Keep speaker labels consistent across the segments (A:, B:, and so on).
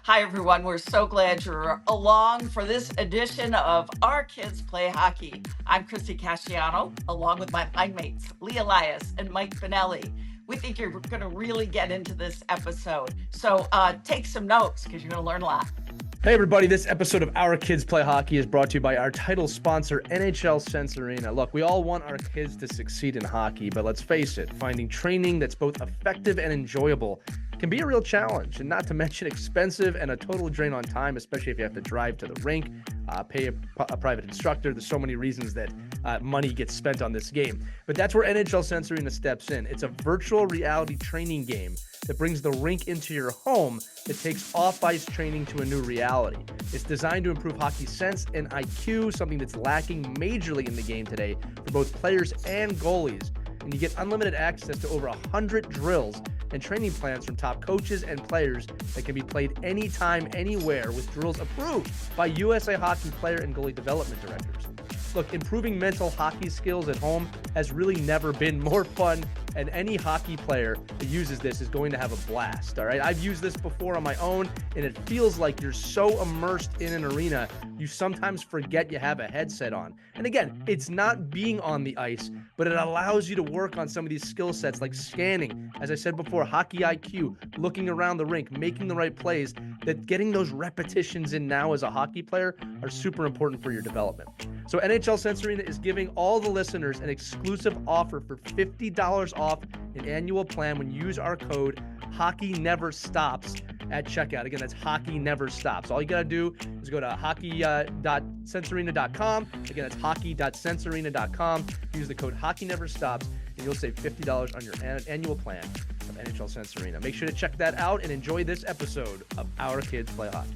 A: Hi, everyone. We're so glad you're along for this edition of Our Kids Play Hockey. I'm Christy Casciano, along with my line mates, Lee Elias and Mike Finelli. We think you're going to really get into this episode. So take some notes because you're going to learn a lot.
B: Hey everybody, this episode of Our Kids Play Hockey is brought to you by our title sponsor, NHL Sense Arena. Look, we all want our kids to succeed in hockey, but let's face it, finding training that's both effective and enjoyable can be a real challenge, and not to mention expensive and a total drain on time, especially if you have to drive to the rink, pay a private instructor. There's so many reasons that money gets spent on this game. But that's where NHL Sense Arena steps in. It's a virtual reality training game that brings the rink into your home that takes off-ice training to a new reality. It's designed to improve hockey sense and IQ, something that's lacking majorly in the game today for both players and goalies. And you get unlimited access to over 100 drills and training plans from top coaches and players that can be played anytime, anywhere, with drills approved by USA Hockey player and goalie development directors. Look, improving mental hockey skills at home has really never been more fun, and any hockey player that uses this is going to have a blast, all right? I've used this before on my own, and it feels like you're so immersed in an arena, you sometimes forget you have a headset on. And again, it's not being on the ice, but it allows you to work on some of these skill sets like scanning, as I said before, hockey IQ, looking around the rink, making the right plays, that getting those repetitions in now as a hockey player are super important for your development. So NHL Sense Arena is giving all the listeners an exclusive offer for $50 off an annual plan when you use our code HOCKEYNEVERSTOPS at checkout. Again, that's Hockey Never Stops. All you got to do is go to hockey.sensearena.com. Again, that's hockey.sensearena.com. Use the code HOCKEYNEVERSTOPS, and you'll save $50 on your annual plan of NHL Sense Arena. Make sure to check that out and enjoy this episode of Our Kids Play Hockey.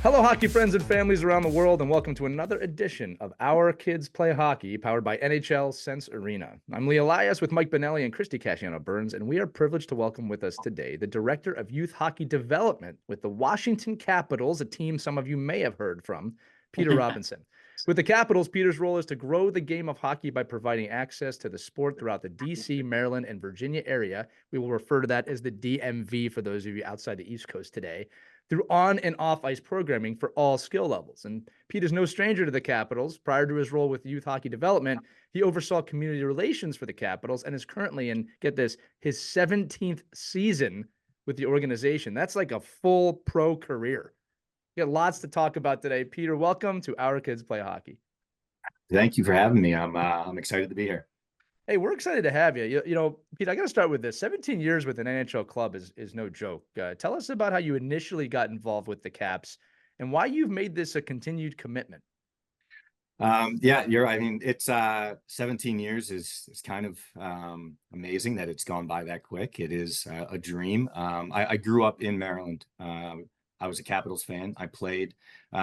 B: Hello, hockey friends and families around the world, and welcome to another edition of Our Kids Play Hockey, powered by NHL Sense Arena. I'm Lee Elias with Mike Benelli and Christy Casciano Burns, and we are privileged to welcome with us today the Director of Youth Hockey Development with the Washington Capitals, a team some of you may have heard from, Peter Robinson. With the Capitals, Peter's role is to grow the game of hockey by providing access to the sport throughout the D.C., Maryland, and Virginia area. We will refer to that as the DMV for those of you outside the East Coast today, through on and off ice programming for all skill levels. And Peter's no stranger to the Capitals. Prior to his role with youth hockey development, he oversaw community relations for the Capitals and is currently in, get this, his 17th season with the organization. That's like a full pro career. We got lots to talk about today. Peter, welcome to Our Kids Play Hockey.
C: Thank you for having me. I'm excited to be here.
B: Hey, we're excited to have you. You know, Pete, I got to start with this. 17 years with an NHL club is no joke. Tell us about how you initially got involved with the Caps and why you've made this a continued commitment.
C: Yeah, I mean, it's 17 years is kind of amazing that it's gone by that quick. It is a dream. I grew up in Maryland. I was a Capitals fan. I played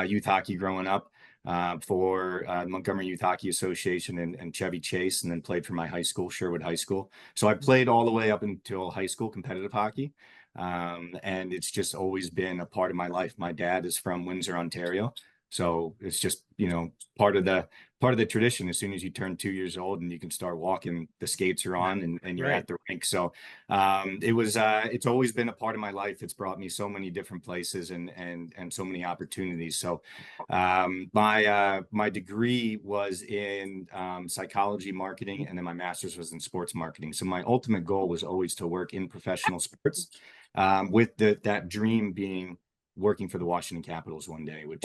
C: youth hockey growing up for Montgomery Youth Hockey Association and Chevy Chase, and then played for my high school, Sherwood High School. So I played all the way up until high school competitive hockey. And it's just always been a part of my life. My dad is from Windsor, Ontario. So it's just, part of the tradition. As soon as you turn 2 years old and you can start walking, the skates are on and you're at the rink. So it's always been a part of my life. It's brought me so many different places and so many opportunities. So my degree was in psychology, marketing, and then my master's was in sports marketing. So my ultimate goal was always to work in professional sports, with that dream being working for the Washington Capitals one day, which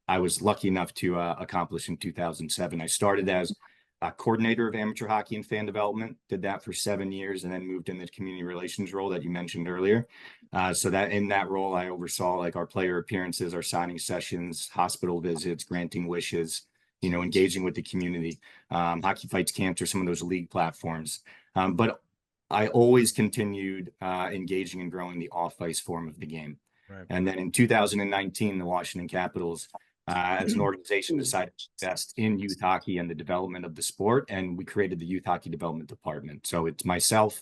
C: I was lucky enough to accomplish in 2007. I started as a coordinator of amateur hockey and fan development, did that for 7 years, and then moved in the community relations role that you mentioned earlier. So that in that role, I oversaw like our player appearances, our signing sessions, hospital visits, granting wishes, engaging with the community, Hockey Fights Cancer, some of those league platforms. But I always continued engaging and growing the off-ice form of the game. Right. And then in 2019, the Washington Capitals, as an organization, decided to invest in youth hockey and the development of the sport, and we created the Youth Hockey Development Department. So it's myself,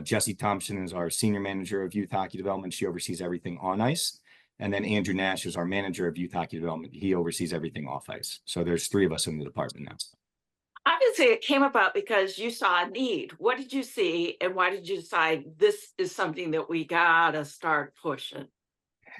C: Jessie Thompson is our senior manager of youth hockey development. She oversees everything on ice. And then Andrew Nash is our manager of youth hockey development. He oversees everything off ice. So there's 3 of us in the department now.
A: Obviously, it came about because you saw a need. What did you see, and why did you decide this is something that we gotta start pushing?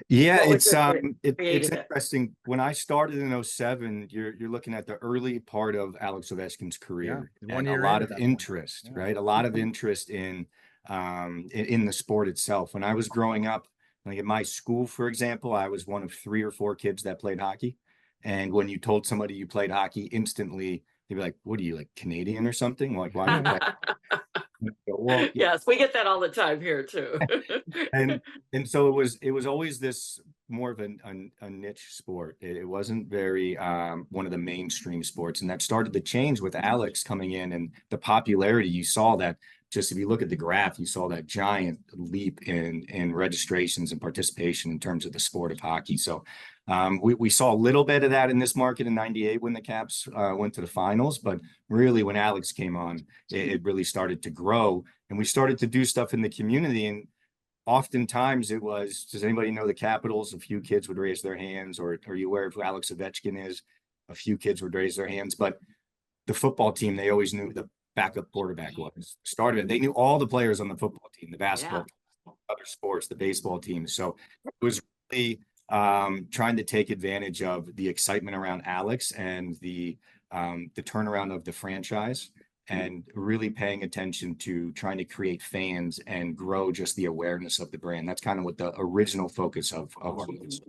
C: Yeah,
A: What was
C: it's
A: it that
C: it's
A: created it?
C: interesting. When I started in '07, you're looking at the early part of Alex Ovechkin's
B: Yeah,
C: career,
B: 1
C: and a
B: year in
C: lot
B: at
C: of
B: that point.
C: interest,
B: Yeah.
C: right? A lot of interest in the sport itself. When I was growing up, like at my school, for example, I was one of 3 or 4 kids that played hockey. And when you told somebody you played hockey, instantly they'd be like, "What are you, like Canadian or something? Like, why are you playing?" Well,
A: Yes, we get that all the time here too.
C: and so it was always this more of a niche sport. It wasn't very one of the mainstream sports, and that started to change with Alex coming in and the popularity. You saw that, just if you look at the graph, you saw that giant leap in registrations and participation in terms of the sport of hockey. So we saw a little bit of that in this market in '98 when the Caps went to the finals, but really when Alex came on, it really started to grow, and we started to do stuff in the community. And oftentimes it was, does anybody know the Capitals? A few kids would raise their hands, or are you aware of who Alex Ovechkin is? A few kids would raise their hands, but the football team, they always knew the backup quarterback was. Started, they knew all the players on the football team, the basketball
A: Yeah.
C: team, other sports, the baseball team. So it was really trying to take advantage of the excitement around Alex and the turnaround of the franchise, and really paying attention to trying to create fans and grow just the awareness of the brand. That's kind of what the original focus of our movie.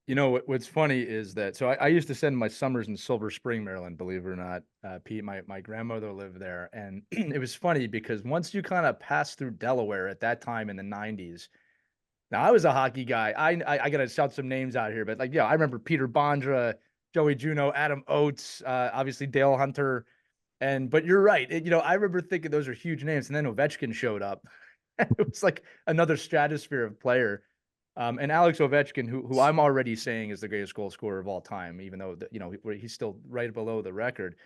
B: You know what's funny is that I used to spend my summers in Silver Spring, Maryland, believe it or not. Pete, my grandmother lived there, and it was funny because once you kind of pass through Delaware at that time in the '90s. Now I was a hockey guy. I gotta shout some names out here, but like I remember Peter Bondra, Joey Juneau, Adam Oates, obviously Dale Hunter, but you're right. I remember thinking those are huge names, and then Ovechkin showed up. It was like another stratosphere of player. And Alex Ovechkin, who I'm already saying is the greatest goal scorer of all time, even though he's still right below the record.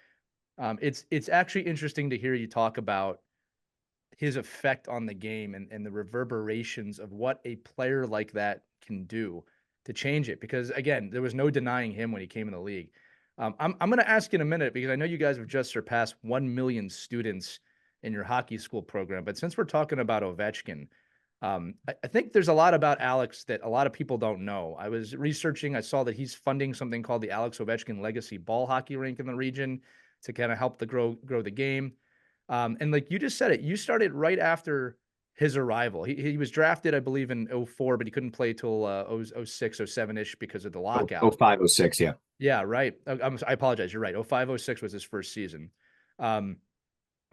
B: It's actually interesting to hear you talk about his effect on the game and the reverberations of what a player like that can do to change it. Because again, there was no denying him when he came in the league. I'm going to ask you in a minute because I know you guys have just surpassed 1 million students in your hockey school program. But since we're talking about Ovechkin, I think there's a lot about Alex that a lot of people don't know. I was researching, I saw that he's funding something called the Alex Ovechkin Legacy Ball Hockey Rink in the region to kind of help grow the game. And like you just said it, you started right after his arrival. He was drafted, I believe, in '04, but he couldn't play till 06, 07-ish because of the lockout.
C: 05, 06, yeah.
B: Yeah, right. I apologize. You're right. 05, 06 was his first season. Um,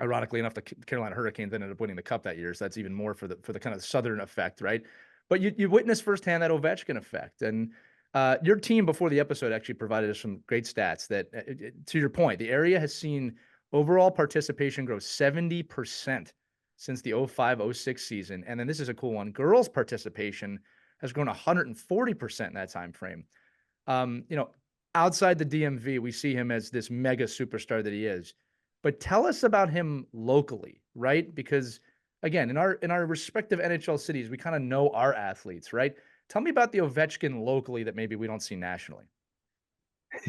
B: Ironically enough, the Carolina Hurricanes ended up winning the cup that year, so that's even more for the kind of southern effect, right? But you witnessed firsthand that Ovechkin effect, and your team before the episode actually provided us some great stats that, to your point, the area has seen overall participation grow 70% since the 05-06 season, and then this is a cool one: girls' participation has grown 140% in that time frame. Um, you know, Outside the DMV, we see him as this mega superstar that he is. But tell us about him locally, right? Because again, in our respective NHL cities, we kind of know our athletes, right? Tell me about the Ovechkin locally that maybe we don't see nationally.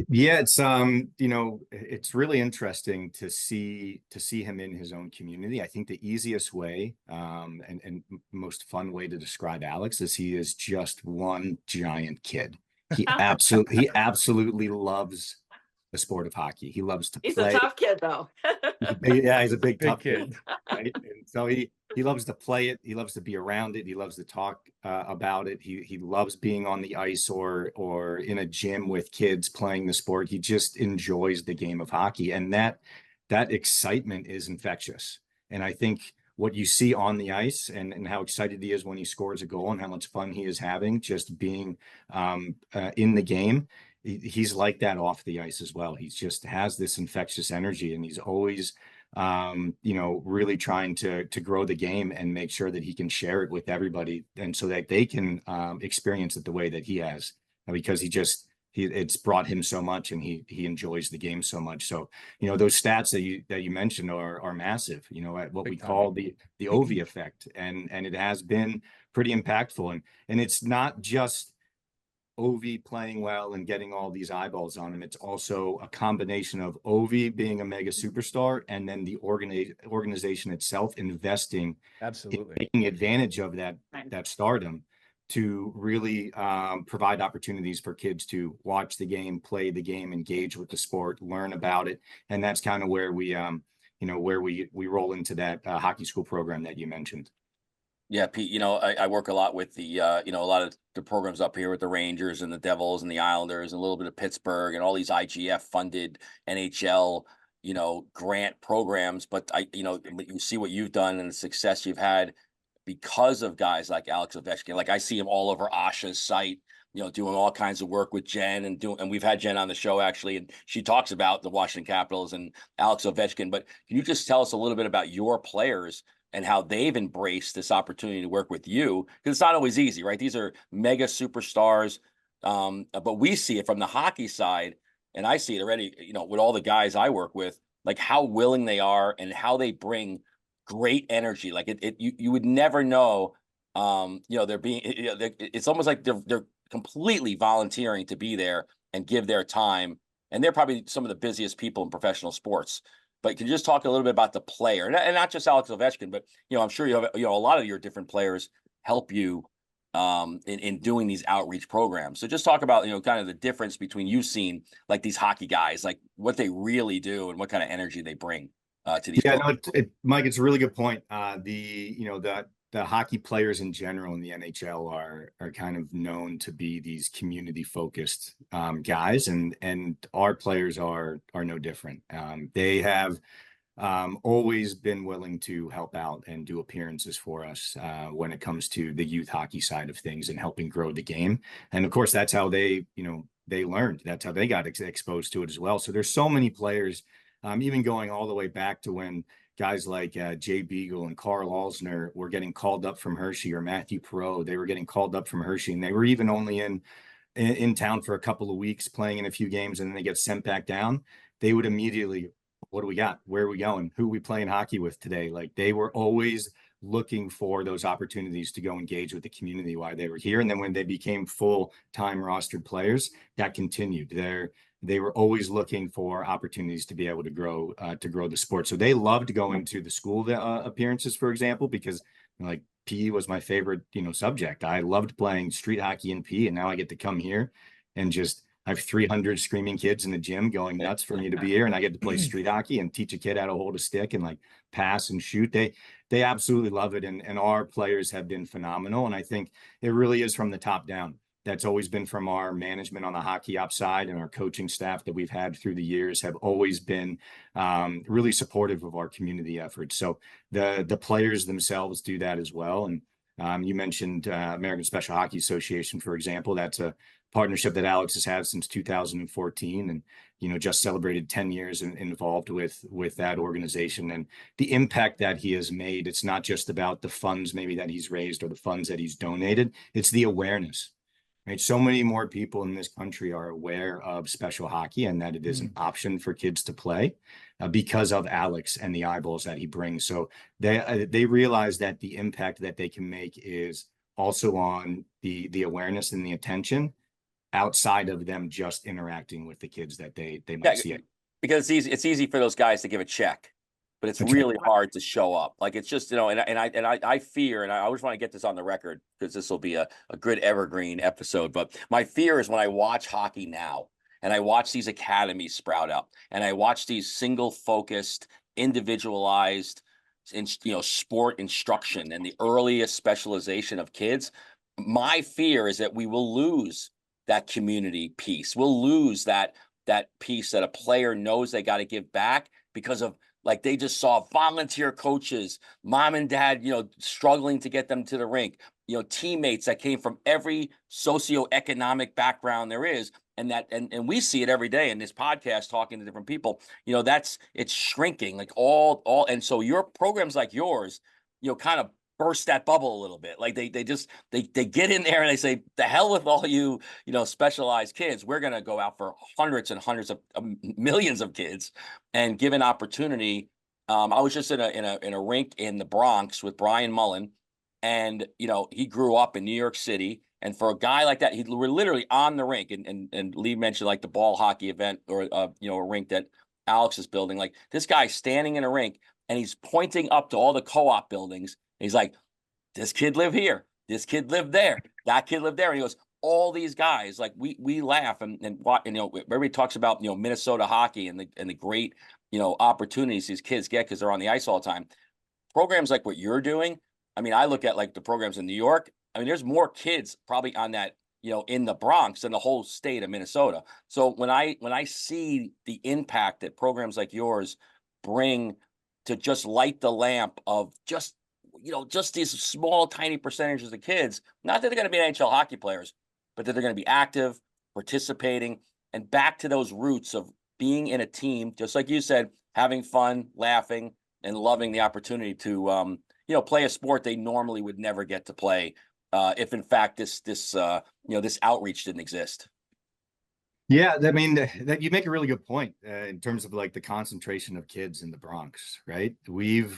C: Yeah, it's really interesting to see him in his own community. I think the easiest way and most fun way to describe Alex is he is just one giant kid. He absolutely loves the sport of hockey. He loves to
A: He's a
C: play.
A: tough kid, though.
C: Yeah, he's a big
B: Big
C: tough kid,
B: kid.
C: right? And so he loves to play it. He loves to be around it. He loves to talk about it. He loves being on the ice or in a gym with kids playing the sport. He just enjoys the game of hockey, and that excitement is infectious. And I think what you see on the ice and how excited he is when he scores a goal and how much fun he is having just being in the game, he's like that off the ice as well. He just has this infectious energy, and he's always really trying to grow the game and make sure that he can share it with everybody, and so that they can experience it the way that he has, because it's brought him so much, and he enjoys the game so much. So those stats that you mentioned are massive. At what we call the Ovi effect, and it has been pretty impactful, and it's not just Ovi playing well and getting all these eyeballs on him. It's also a combination of Ovi being a mega superstar and then the organization itself investing in
B: Absolutely.
C: taking advantage of that stardom to really provide opportunities for kids to watch the game, play the game, engage with the sport, learn about it. And that's kind of where we, where we roll into that hockey school program that you mentioned.
D: Yeah, Pete, I work a lot with the, a lot of the programs up here with the Rangers and the Devils and the Islanders and a little bit of Pittsburgh and all these IGF funded NHL, grant programs. But you see what you've done and the success you've had because of guys like Alex Ovechkin. Like I see him all over Asha's site, doing all kinds of work with Jen and we've had Jen on the show actually, and she talks about the Washington Capitals and Alex Ovechkin. But can you just tell us a little bit about your players and how they've embraced this opportunity to work with you? Because it's not always easy, right? These are mega superstars. But we see it from the hockey side, and I see it already, with all the guys I work with, like how willing they are and how they bring great energy. Like you would never know, they're being, it's almost like they're completely volunteering to be there and give their time. And they're probably some of the busiest people in professional sports. But can you just talk a little bit about the player, and not just Alex Ovechkin, but I'm sure you have a lot of your different players help you in doing these outreach programs. So just talk about kind of the difference between you've seen like these hockey guys, like what they really do and what kind of energy they bring to these.
C: Yeah, no, Mike, it's a really good point. The hockey players in general in the NHL are kind of known to be these community focused guys, and our players are no different. They have always been willing to help out and do appearances for us when it comes to the youth hockey side of things and helping grow the game. And of course, that's how they learned. That's how they got exposed to it as well. So there's so many players, even going all the way back to when guys like Jay Beagle and Carl Alsner were getting called up from Hershey, or Matthew Perot, they were getting called up from Hershey, and they were even only in town for a couple of weeks playing in a few games, and then they get sent back down. They would immediately, what do we got? Where are we going? Who are we playing hockey with today? Like, they were always looking for those opportunities to go engage with the community while they were here. And then when they became full-time rostered players, that continued. They were always looking for opportunities to be able to grow the sport. So they loved going to the school appearances, for example, because like PE was my favorite, subject. I loved playing street hockey in PE, and now I get to come here and just I have 300 screaming kids in the gym going nuts for me to be here, and I get to play street hockey and teach a kid how to hold a stick and like pass and shoot. They absolutely love it, and our players have been phenomenal. And I think it really is from the top down. That's always been from our management on the hockey ops side, and our coaching staff that we've had through the years have always been really supportive of our community efforts. So the players themselves do that as well. And you mentioned American Special Hockey Association, for example. That's a partnership that Alex has had since 2014, and just celebrated 10 years involved with that organization, and the impact that he has made. It's not just about the funds maybe that he's raised or the funds that he's donated. It's the awareness. Right. So many more people in this country are aware of special hockey and that it is an option for kids to play because of Alex and the eyeballs that he brings. So they realize that the impact that they can make is also on the awareness and the attention outside of them just interacting with the kids that they might see it.
D: Because it's easy for those guys to give a check, but it's really hard to show up. Like, it's just, I fear, and I always want to get this on the record because this will be a good evergreen episode. But my fear is when I watch hockey now and I watch these academies sprout up and I watch these single focused, individualized, sport instruction and the earliest specialization of kids. My fear is that we will lose that community piece. We'll lose that piece that a player knows they got to give back because of, like, they just saw volunteer coaches, mom and dad, struggling to get them to the rink, teammates that came from every socioeconomic background there is. And we see it every day in this podcast, talking to different people, it's shrinking, like all. And so your programs like yours, kind of burst that bubble a little bit. Like they get in there and they say, the hell with all you, specialized kids. We're going to go out for hundreds and hundreds of millions of kids and give an opportunity. I was just in a rink in the Bronx with Brian Mullen, and, he grew up in New York City. And for a guy like that, we're literally on the rink, and Lee mentioned like the ball hockey event or, a rink that Alex is building. Like, this guy standing in a rink and he's pointing up to all the co-op buildings. He's like, this kid live here. this kid lived there, that kid lived there. And he goes, all these guys, like we laugh and what, you know, everybody talks about, you know, Minnesota hockey and the great, you know, opportunities these kids get because they're on the ice all the time. Programs like what you're doing, I mean, I look at like the programs in New York. I mean, there's more kids probably on that, you know, in the Bronx than the whole state of Minnesota. So when I see the impact that programs like yours bring to just light the lamp of just, you know, just these small, tiny percentages of kids, not that they're going to be NHL hockey players, but that they're going to be active, participating, and back to those roots of being in a team, just like you said, having fun, laughing, and loving the opportunity to, you know, play a sport they normally would never get to play if, in fact, this you know, this outreach didn't exist.
C: Yeah, I mean, that you make a really good point in terms of like the concentration of kids in the Bronx, right? You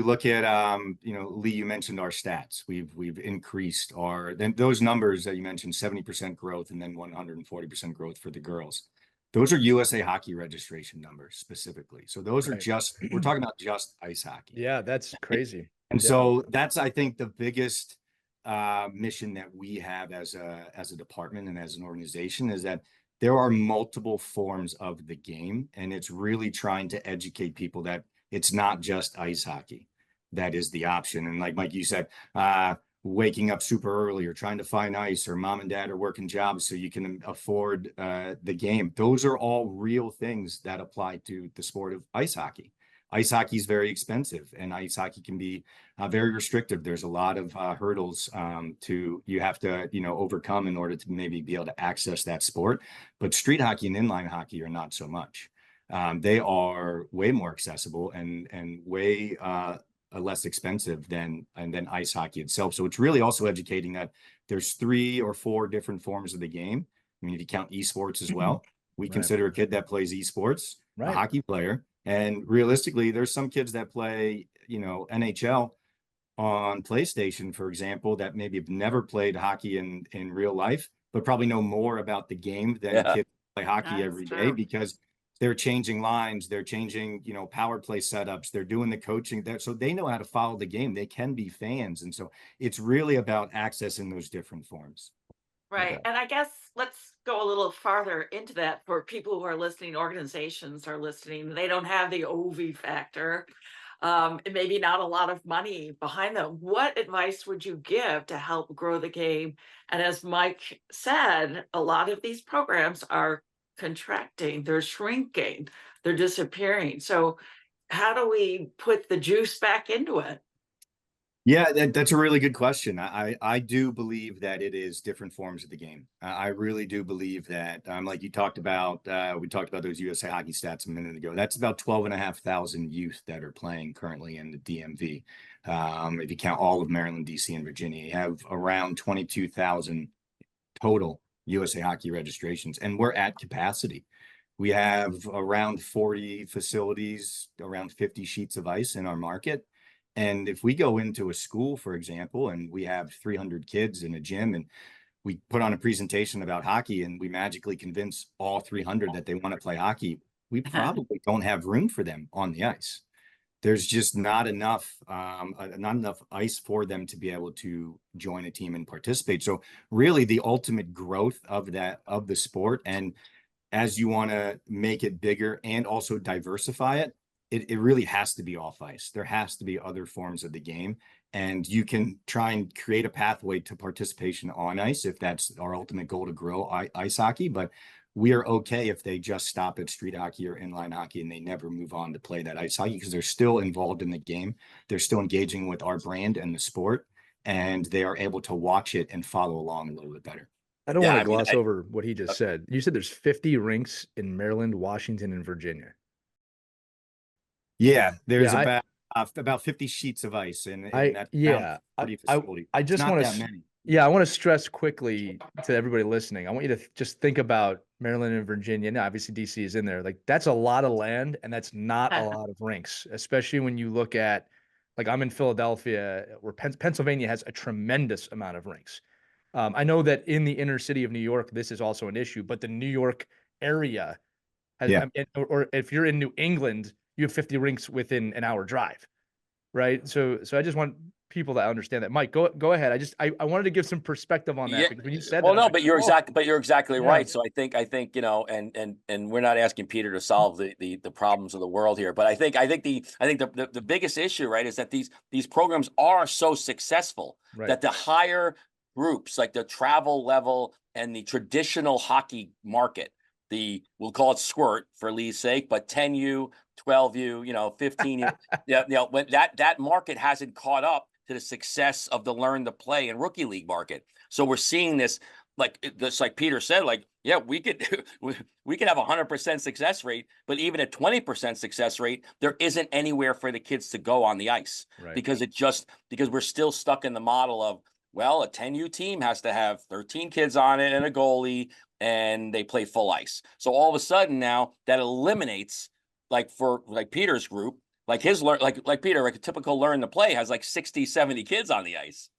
C: look at you know, Lee, you mentioned our stats. We've increased those numbers that you mentioned, 70% growth and then 140% growth for the girls. Those are USA Hockey registration numbers specifically. So those are just, we're talking about just ice hockey.
B: Yeah, that's crazy.
C: And so that's, I think, the biggest mission that we have as a department and as an organization is that there are multiple forms of the game, and it's really trying to educate people that it's not just ice hockey that is the option. And like Mike, you said, waking up super early or trying to find ice, or mom and dad are working jobs so you can afford the game. Those are all real things that apply to the sport of ice hockey. Ice hockey is very expensive, and ice hockey can be very restrictive. There's a lot of hurdles you have to, you know, overcome in order to maybe be able to access that sport. But street hockey and inline hockey are not so much. They are way more accessible and way less expensive than ice hockey itself. So it's really also educating that there's 3 or 4 different forms of the game. I mean, if you count esports as well, we consider a kid that plays esports a hockey player. And realistically, there's some kids that play, you know, NHL on PlayStation, for example, that maybe have never played hockey in real life, but probably know more about the game than kids who play hockey every day because they're changing lines, they're changing, you know, power play setups, they're doing the coaching there. So they know how to follow the game. They can be fans. And so it's really about accessing those different forms.
A: Right. And I guess let's go a little farther into that for people who are listening, organizations are listening. They don't have the OV factor, and maybe not a lot of money behind them. What advice would you give to help grow the game? And as Mike said, a lot of these programs are contracting, they're shrinking, they're disappearing. So how do we put the juice back into it?
C: Yeah, that's a really good question. I do believe that it is different forms of the game. I really do believe that, like you talked about, we talked about those USA Hockey stats a minute ago. That's about 12,500 youth that are playing currently in the DMV. If you count all of Maryland, DC, and Virginia, you have around 22,000 total USA Hockey registrations, and we're at capacity. We have around 40 facilities, around 50 sheets of ice in our market. And if we go into a school, for example, and we have 300 kids in a gym and we put on a presentation about hockey and we magically convince all 300 that they want to play hockey, we probably don't have room for them on the ice. There's just not enough ice for them to be able to join a team and participate. So really the ultimate growth of the sport, and as you want to make it bigger and also diversify it, it really has to be off ice. There has to be other forms of the game, and you can try and create a pathway to participation on ice if that's our ultimate goal, to grow ice hockey. But we are okay if they just stop at street hockey or inline hockey and they never move on to play that ice hockey, because they're still involved in the game. They're still engaging with our brand and the sport, and they are able to watch it and follow along a little bit better.
B: I don't want to gloss over what he just said. You said there's 50 rinks in Maryland, Washington, and Virginia.
C: Yeah, there's about 50 sheets of ice in that facility.
B: I just want to I want to stress quickly to everybody listening. I want you to just think about Maryland and Virginia. Now, obviously DC is in there. Like, that's a lot of land, and that's not a lot of rinks, especially when you look at, like, I'm in Philadelphia, where Pennsylvania has a tremendous amount of rinks. I know that in the inner city of New York, this is also an issue, but the New York area has, or if you're in New England, you have 50 rinks within an hour drive, right? So I just want people that understand that. Mike, go ahead. I wanted to give some perspective on that,
D: Yeah.
B: because when you said
D: Well,
B: that, I
D: no,
B: was
D: but
B: like,
D: you're exactly
B: Yeah.
D: right. So I think, you know, and we're not asking Peter to solve the problems of the world here, but I think the biggest issue, right, is that these programs are so successful
B: Right.
D: that the higher groups, like the travel level and the traditional hockey market, we'll call it squirt for Lee's sake, but 10U, 12U, you know, 15U, yeah, you know, when that market hasn't caught up to the success of the learn to play and rookie league market. So we're seeing this, like Peter said, like, yeah, we could we could have 100% success rate, but even at 20% success rate, there isn't anywhere for the kids to go on the ice,
B: Right.
D: because we're still stuck in the model of, well, a 10U team has to have 13 kids on it and a goalie, and they play full ice. So all of a sudden now that eliminates, like for like Peter's group, like his like Peter, like a typical learn to play has like 60, 70 kids on the ice.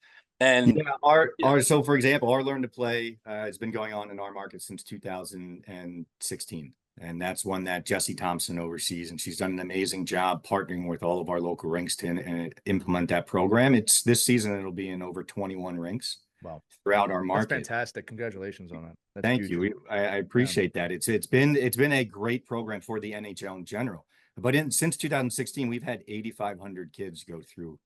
D: And
C: yeah, our so for example, our learn to play has been going on in our market since 2016. And that's one that Jessie Thompson oversees, and she's done an amazing job partnering with all of our local rinks to implement that program. It's this season, it'll be in over 21 rinks.
B: Wow.
C: Throughout our market.
B: That's fantastic. Congratulations on that. That's
C: Thank
B: huge.
C: you. I appreciate that. It's been a great program for the NHL in general. But since 2016, we've had 8,500 kids go through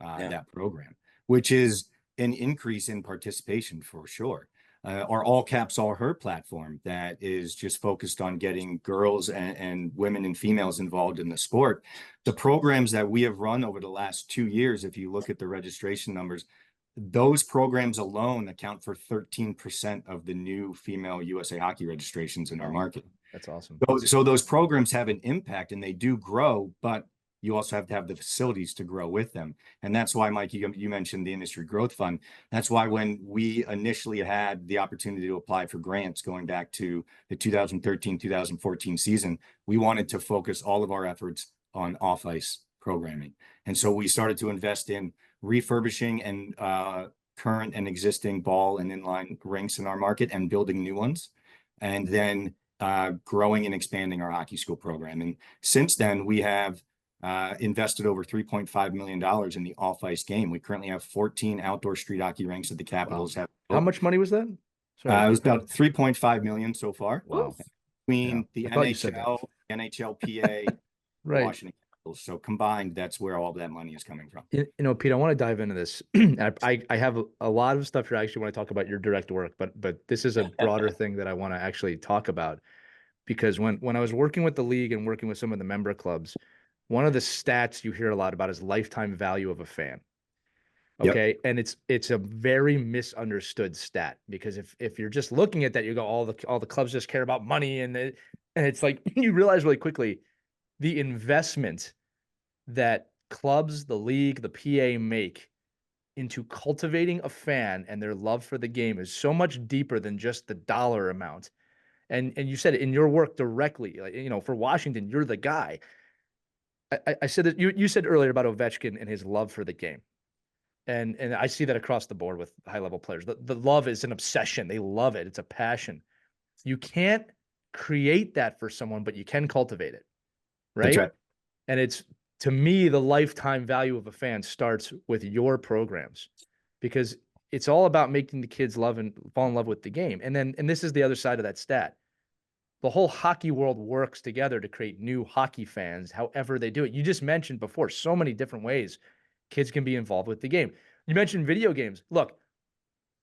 C: that program, which is an increase in participation for sure. Our All Caps All Her platform that is just focused on getting girls and women and females involved in the sport. The programs that we have run over the last 2 years, if you look at the registration numbers, those programs alone account for 13% of the new female USA Hockey registrations in our market.
B: That's awesome.
C: So those programs have an impact and they do grow, but you also have to have the facilities to grow with them. And that's why, Mike, you mentioned the Industry Growth Fund. That's why when we initially had the opportunity to apply for grants going back to the 2013-2014 season, we wanted to focus all of our efforts on off-ice programming. And so we started to invest in refurbishing and current and existing ball and inline rinks in our market and building new ones, and then growing and expanding our hockey school program. And since then, we have invested over $3.5 million in the off-ice game. We currently have 14 outdoor street hockey rinks that the Capitals have.
B: How much money was that?
C: Sorry. It was about $3.5 million so far.
B: Wow.
C: Between the NHL, NHLPA,
B: right.
C: Washington. So combined, that's where all that money is coming from.
B: You know, Pete, I want to dive into this. I have a lot of stuff here. I actually want to talk about your direct work, but this is a broader thing that I want to actually talk about, because when I was working with the league and working with some of the member clubs, one of the stats you hear a lot about is lifetime value of a fan. Okay. Yep. And it's a very misunderstood stat, because if you're just looking at that, you go, all the clubs just care about money, and it's like, you realize really quickly the investment that clubs, the league, the PA make into cultivating a fan and their love for the game is so much deeper than just the dollar amount. And you said it in your work directly, like, you know, for Washington, you're the guy. I said that you said earlier about Ovechkin and his love for the game. And I see that across the board with high level players. The love is an obsession. They love it. It's a passion. You can't create that for someone, but you can cultivate it. Right.
C: That's right.
B: And it's, to me, the lifetime value of a fan starts with your programs, because it's all about making the kids love and fall in love with the game. And this is the other side of that stat. The whole hockey world works together to create new hockey fans, however they do it. You just mentioned before, so many different ways kids can be involved with the game. You mentioned video games. Look,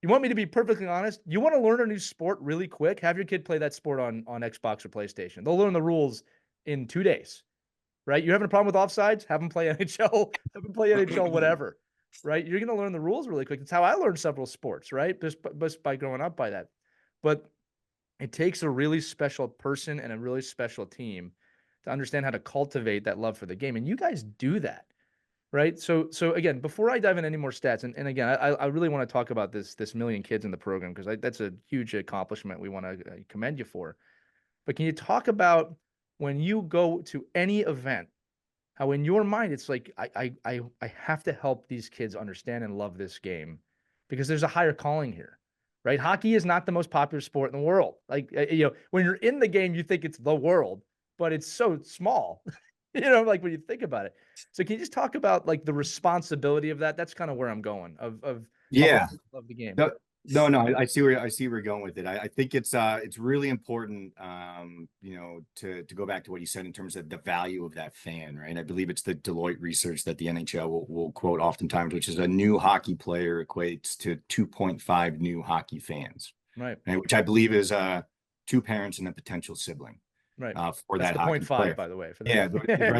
B: you want me to be perfectly honest? You want to learn a new sport really quick? Have your kid play that sport on Xbox or PlayStation. They'll learn the rules in 2 days. Right? You're having a problem with offsides? Have them play NHL, have them play NHL, whatever. Right? You're going to learn the rules really quick. That's how I learned several sports, right? Just by growing up by that. But it takes a really special person and a really special team to understand how to cultivate that love for the game. And you guys do that, right? So again, before I dive into any more stats, and again, I really want to talk about this million kids in the program, because that's a huge accomplishment we want to commend you for. But can you talk about, when you go to any event, how in your mind it's like, I have to help these kids understand and love this game, because there's a higher calling here, right? Hockey is not the most popular sport in the world. Like, you know, when you're in the game, you think it's the world, but it's so small. like when you think about it. So can you just talk about like the responsibility of that? That's kind of where I'm going of how much
C: Yeah.
B: you love the game.
C: No, no, I see where you're going with it. I think it's really important, to go back to what you said in terms of the value of that fan, right? I believe it's the Deloitte research that the NHL will quote oftentimes, which is a new hockey player equates to 2.5 new hockey fans,
B: Right.
C: right? Which I believe is two parents and a potential sibling
B: Right.
C: for
B: That's
C: that
B: the
C: hockey
B: 0.5,
C: player.
B: by the way, for
C: Yeah,
B: that.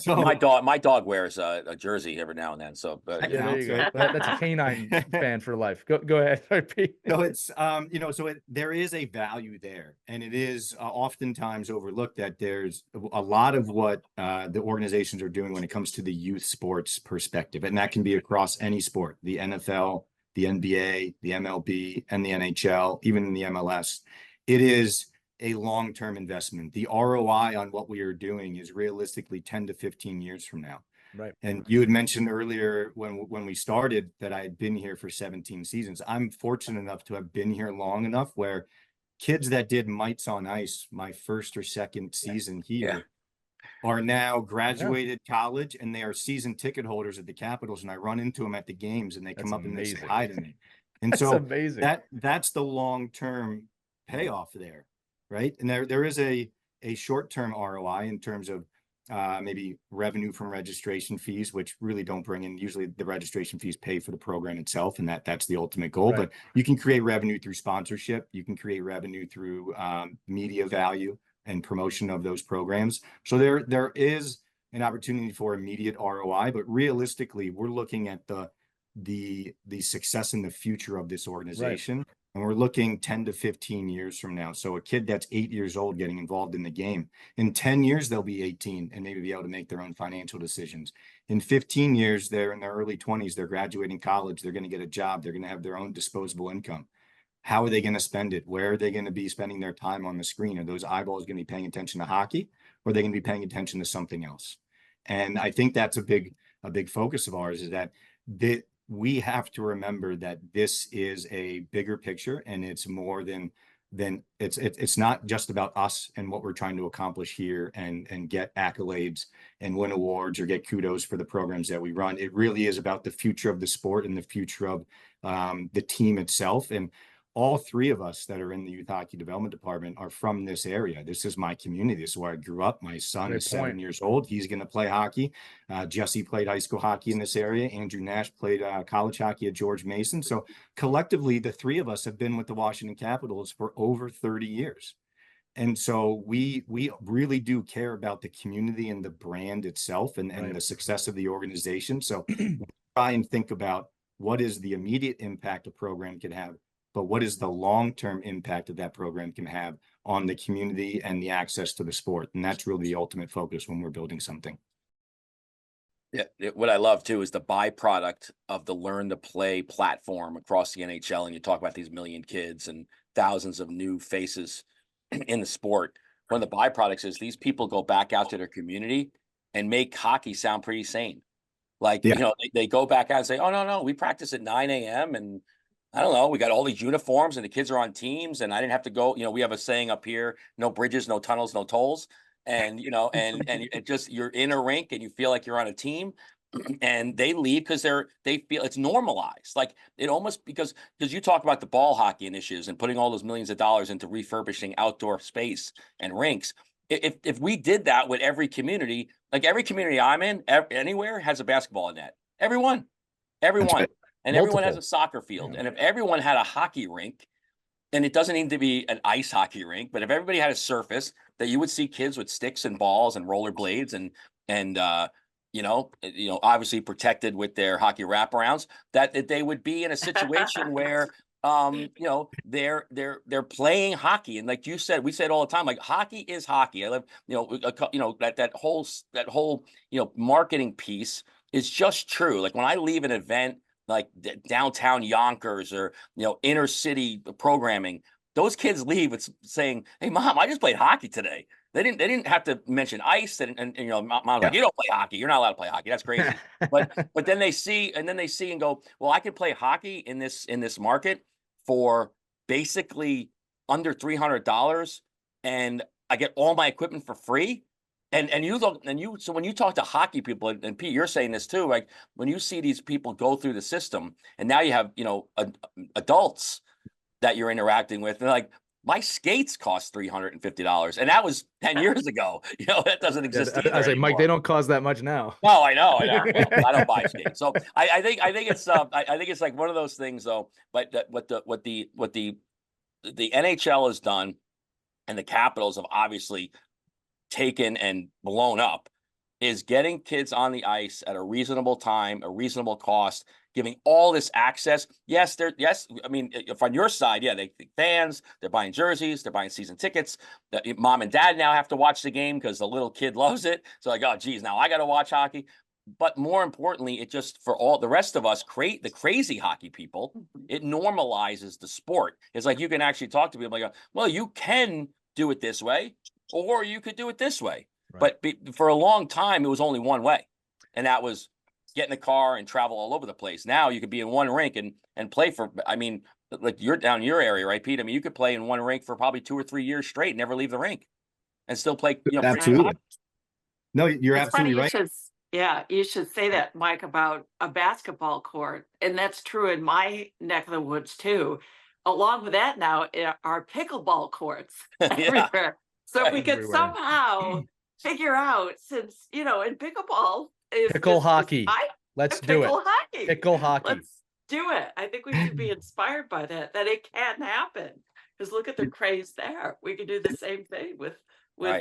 C: right.
D: My dog wears a jersey every now and then. So, but
B: Yeah, there you go.
C: Right?
B: That's a canine fan for life. Go ahead. Pete.
C: So it's there is a value there, and it is oftentimes overlooked that there's a lot of what the organizations are doing when it comes to the youth sports perspective, and that can be across any sport: the NFL, the NBA, the MLB, and the NHL, even in the MLS. It is a long-term investment. The ROI on what we are doing is realistically 10 to 15 years from now.
B: Right.
C: And you had mentioned earlier when we started that I had been here for 17 seasons. I'm fortunate enough to have been here long enough where kids that did mites on ice my first or second season here are now graduated college and they are season ticket holders at the Capitals. And I run into them at the games and they
B: That's
C: come up and they say
B: amazing.
C: hi to me. And
B: That's
C: so
B: amazing.
C: that's the long-term payoff there, right? And there is a short-term ROI in terms of maybe revenue from registration fees, which really don't bring in. Usually the registration fees pay for the program itself, and that's the ultimate goal.
B: Right.
C: But you can create revenue through sponsorship. You can create revenue through media value and promotion of those programs. So there is an opportunity for immediate ROI, but realistically, we're looking at the success in the future of this organization. Right. And we're looking 10 to 15 years from now. So a kid that's 8 years old getting involved in the game, in 10 years, they'll be 18 and maybe be able to make their own financial decisions. In 15 years, they're in their early 20s, they're graduating college, they're going to get a job, they're going to have their own disposable income. How are they going to spend it? Where are they going to be spending their time on the screen? Are those eyeballs going to be paying attention to hockey, or are they going to be paying attention to something else? And I think that's a big focus of ours, is that we have to remember that this is a bigger picture, and it's more than it's not just about us and what we're trying to accomplish here and get accolades and win awards or get kudos for the programs that we run. It really is about the future of the sport and the future of the team itself. And all three of us that are in the youth hockey development department are from this area. This is my community. This is where I grew up. My son is 7 years old. He's going to play hockey. Jesse played high school hockey in this area. Andrew Nash played college hockey at George Mason. So collectively, the three of us have been with the Washington Capitals for over 30 years. And so we really do care about the community and the brand itself and the success of the organization. So try and think about what is the immediate impact a program can have, but what is the long-term impact that that program can have on the community and the access to the sport. And that's really the ultimate focus when we're building something.
D: Yeah, what I love too is the byproduct of the Learn to Play platform across the NHL. And you talk about these million kids and thousands of new faces in the sport. One of the byproducts is these people go back out to their community and make hockey sound pretty sane. Like, they go back out and say, oh, no, we practice at 9 a.m. and I don't know, we got all these uniforms and the kids are on teams and I didn't have to go. We have a saying up here: no bridges, no tunnels, no tolls. And, and it just, you're in a rink and you feel like you're on a team. And they leave because they feel it's normalized. Like it almost because you talk about the ball hockey initiatives and putting all those millions of dollars into refurbishing outdoor space and rinks. If we did that with every community, like every community I'm in, anywhere has a basketball net. Everyone.
C: Right.
D: And everyone has a soccer field. And if everyone had a hockey rink, and it doesn't need to be an ice hockey rink, but if everybody had a surface that you would see kids with sticks and balls and roller blades and obviously protected with their hockey wraparounds, that they would be in a situation where they're playing hockey. And like you said, we say it all the time, like hockey is hockey. I love, that whole marketing piece is just true. Like when I leave an event like downtown Yonkers or inner city programming, those kids leave with saying, "Hey, Mom, I just played hockey today." They didn't have to mention ice, and Mom's like, "You don't play hockey. You're not allowed to play hockey. That's crazy." but then they see and go, "Well, I can play hockey in this market for basically under $300, and I get all my equipment for free." And you look, so when you talk to hockey people, and Pete, you're saying this too, like when you see these people go through the system, and now you have, adults that you're interacting with, and like, my skates cost $350, and that was 10 years ago. That doesn't exist either
B: I was like, Mike,
D: anymore.
B: they don't cost that much now.
D: No, I know. I don't buy skates, so I think it's I think it's like one of those things though. But what the NHL has done, and the Capitals have obviously taken and blown up, is getting kids on the ice at a reasonable time, a reasonable cost, giving all this access. Yes, I mean, if on your side, yeah, they fans, they're buying jerseys, they're buying season tickets. Mom and dad now have to watch the game because the little kid loves it. So like, oh, geez, now I got to watch hockey. But more importantly, it just, for all the rest of us, the crazy hockey people, it normalizes the sport. It's like you can actually talk to people like, well, you can do it this way, or you could do it this way. Right. But for a long time, it was only one way, and that was get in the car and travel all over the place. Now you could be in one rink and play for, I mean, like you're down in your area, right, Pete? I mean, you could play in one rink for probably 2 or 3 years straight, never leave the rink, and still play.
C: Absolutely. No, you're absolutely right.
A: You should say that, Mike, about a basketball court, and that's true in my neck of the woods too. Along with that, now are pickleball courts everywhere. So we could somehow figure out, since in pickleball is
B: pickle hockey. Let's do it.
A: Hockey.
B: Pickle hockey.
A: Let's do it. I think we should be inspired by that it can happen. Because look at the craze there. We could do the same thing with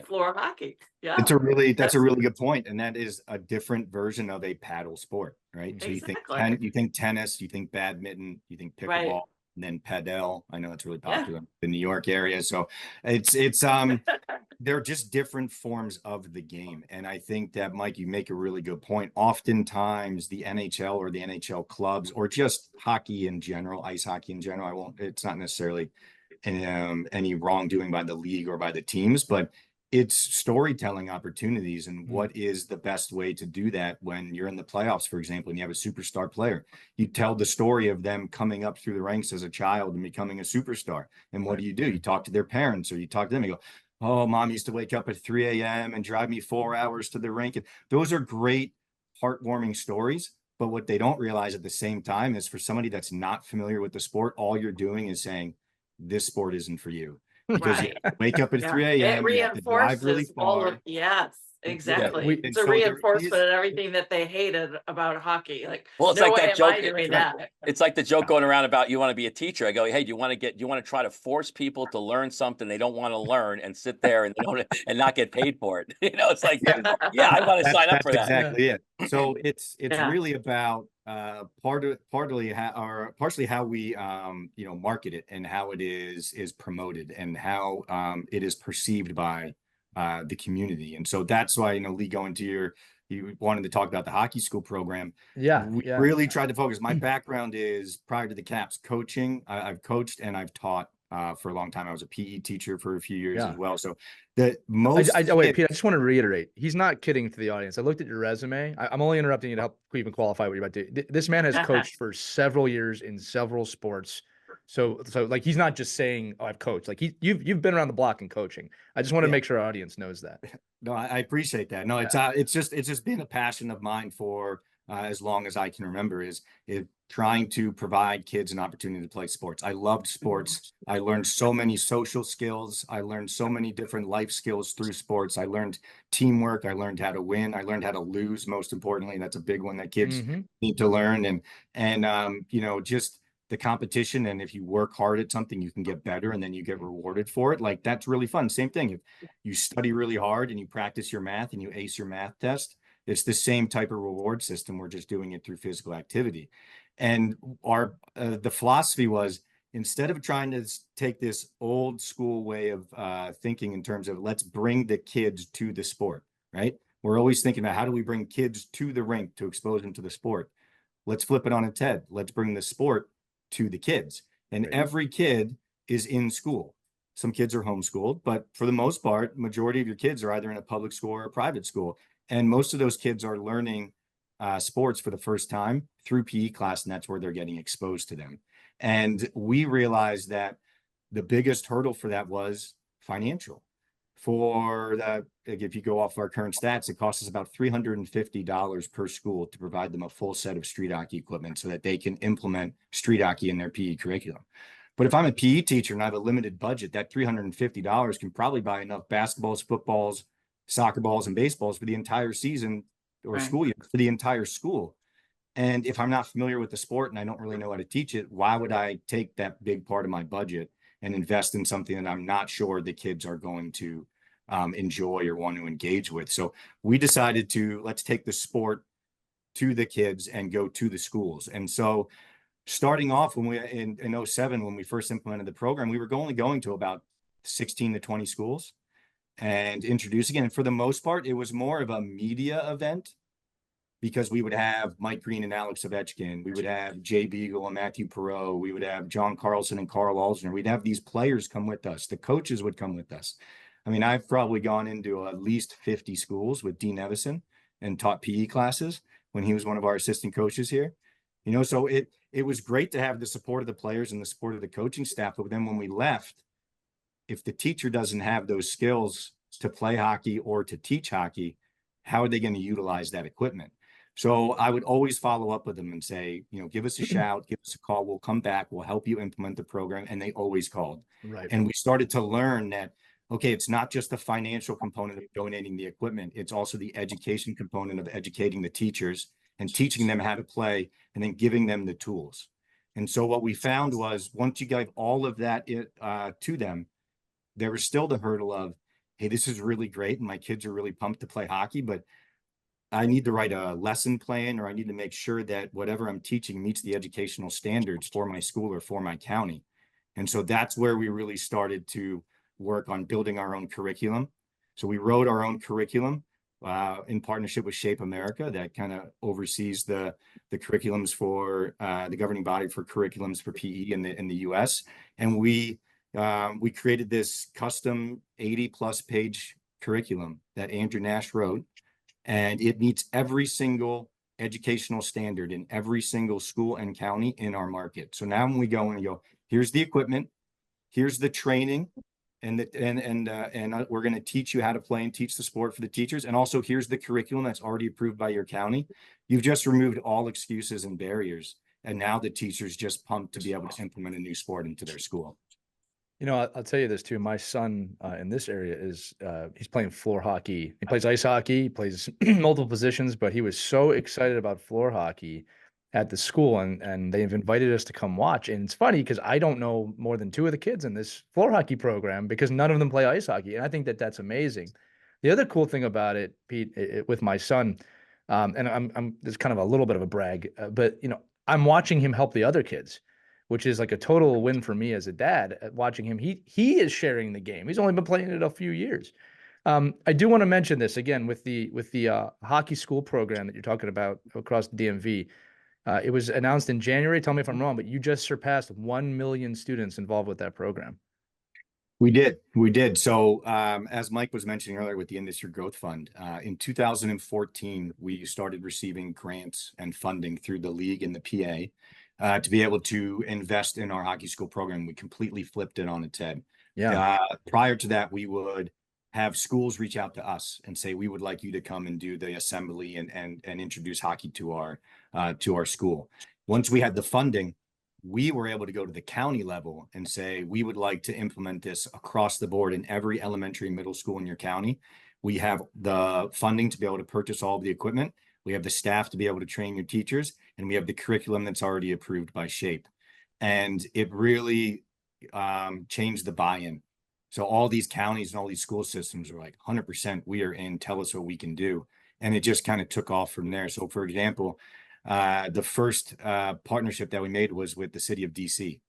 A: floor hockey. Yeah, that's
C: a really good point, and that is a different version of a paddle sport, right? So
A: exactly.
C: you think tennis, you think badminton, you think pickleball. Right. And then padel, I know it's really popular in the New York area. So it's they're just different forms of the game. And I think that, Mike, you make a really good point. Oftentimes the NHL or the NHL clubs, or just hockey in general, ice hockey in general, it's not necessarily any wrongdoing by the league or by the teams, but it's storytelling opportunities. And what is the best way to do that when you're in the playoffs, for example, and you have a superstar player? You tell the story of them coming up through the ranks as a child and becoming a superstar. And what do? You talk to their parents, or you talk to them, you go, oh, mom used to wake up at 3 a.m. and drive me 4 hours to the rink. And those are great, heartwarming stories. But what they don't realize at the same time is, for somebody that's not familiar with the sport, all you're doing is saying, this sport isn't for you. Because you wake up at 3 a.m.
A: It reinforces really all of exactly. It's a reinforcement of everything that they hated about hockey. Like, well, it's like that joke.
D: It's like the joke going around about, you want to be a teacher. I go, hey, do you want to try to force people to learn something they don't want to learn and sit there and and not get paid for it? It's like, I want to sign up for that.
C: Exactly it. So it's really about partially how we market it, and how it is promoted, and how it is perceived by the community. And so that's why, Lee, going to you wanted to talk about the hockey school program. We really tried to focus. My background is, prior to the Caps, coaching. I've coached and I've taught for a long time. I was a PE teacher for a few years as well. So wait,
B: Pete, I just want to reiterate, he's not kidding to the audience. I looked at your resume. I'm only interrupting you to help even qualify what you're about to do. This man has coached for several years in several sports. So like, he's not just saying, oh, I've coached. Like, you've been around the block in coaching. I just want to make sure our audience knows that.
C: No, I appreciate that. No, it's just been a passion of mine for as long as I can remember, is trying to provide kids an opportunity to play sports. I loved sports. I learned so many social skills. I learned so many different life skills through sports. I learned teamwork. I learned how to win. I learned how to lose. Most importantly, that's a big one that kids need to learn. And just the competition. And if you work hard at something, you can get better, and then you get rewarded for it. Like, that's really fun. Same thing. If you study really hard and you practice your math and you ace your math test, it's the same type of reward system. We're just doing it through physical activity. And the philosophy was, instead of trying to take this old school way of thinking in terms of, let's bring the kids to the sport, right? We're always thinking about, how do we bring kids to the rink to expose them to the sport? Let's flip it on its head. Let's bring the sport to the kids. And every kid is in school. Some kids are homeschooled, but for the most part, majority of your kids are either in a public school or a private school. And most of those kids are learning sports for the first time through PE class, and that's where they're getting exposed to them. And we realized that the biggest hurdle for that was financial. For the, like, if you go off our current stats, it costs us about $350 per school to provide them a full set of street hockey equipment so that they can implement street hockey in their PE curriculum. But if I'm a PE teacher and I have a limited budget, that $350 can probably buy enough basketballs, footballs, soccer balls, and baseballs for the entire season or
A: Right.
C: school year for the entire school. And if I'm not familiar with the sport and I don't really know how to teach it, why would I take that big part of my budget and invest in something that I'm not sure the kids are going to enjoy or want to engage with? So we decided to, let's take the sport to the kids and go to the schools. And so starting off when we in 07, when we first implemented the program, we were only going to about 16 to 20 schools and introducing it. And for the most part, it was more of a media event, because we would have Mike Green and Alex Ovechkin, we would have Jay Beagle and Matthew Perreault, we would have John Carlson and Carl Alsner. We'd have these players come with us. The coaches would come with us. I mean, I've probably gone into at least 50 schools with Dean Evison and taught PE classes when he was one of our assistant coaches here. You know, so it was great to have the support of the players and the support of the coaching staff. But then when we left, if the teacher doesn't have those skills to play hockey or to teach hockey, how are they going to utilize that equipment? So I would always follow up with them and say, you know, give us a shout, give us a call. We'll come back. We'll help you implement the program. And they always called.
B: Right.
C: And we started to learn that, okay, it's not just the financial component of donating the equipment. It's also the education component of educating the teachers and teaching them how to play and then giving them the tools. And so what we found was once you gave all of that to them, there was still the hurdle of, hey, this is really great and my kids are really pumped to play hockey, but I need to write a lesson plan, or I need to make sure that whatever I'm teaching meets the educational standards for my school or for my county. And so that's where we really started to work on building our own curriculum. So we wrote our own curriculum in partnership with Shape America, that kind of oversees the curriculums for the governing body for curriculums for PE in the US. And we created this custom 80+ page curriculum that Andrew Nash wrote. And it meets every single educational standard in every single school and county in our market. So now when we go and go, here's the equipment, here's the training, and we're going to teach you how to play and teach the sport for the teachers. And also here's the curriculum that's already approved by your county. You've just removed all excuses and barriers. And now the teacher's just pumped to be able to implement a new sport into their school.
B: You know, I'll tell you this too. My son in this area is he's playing floor hockey. He plays ice hockey. He plays multiple positions, but he was so excited about floor hockey at the school, and they've invited us to come watch. And it's funny because I don't know more than 2 of the kids in this floor hockey program because none of them play ice hockey, and I think that that's amazing. The other cool thing about it, Pete, with my son, and I'm there's kind of a little bit of a brag, but you know, I'm watching him help the other kids, which is like a total win for me as a dad at watching him. He is sharing the game. He's only been playing it a few years. I do want to mention this again with the hockey school program that you're talking about across the DMV. It was announced in January. Tell me if I'm wrong, but you just surpassed 1 million students involved with that program.
C: We did. So as Mike was mentioning earlier with the Industry Growth Fund, in 2014, we started receiving grants and funding through the league and the PA to be able to invest in our hockey school program. We completely flipped it on its head.
B: Yeah.
C: Prior to that, we would have schools reach out to us and say, we would like you to come and do the assembly and introduce hockey to our school. Once we had the funding, we were able to go to the county level and say, we would like to implement this across the board in every elementary and middle school in your county. We have the funding to be able to purchase all of the equipment. We have the staff to be able to train your teachers, and we have the curriculum that's already approved by Shape. And it really changed the buy-in. So all these counties and all these school systems are like, 100%, we are in, tell us what we can do. And it just kind of took off from there. So for example, the first partnership that we made was with the city of DC,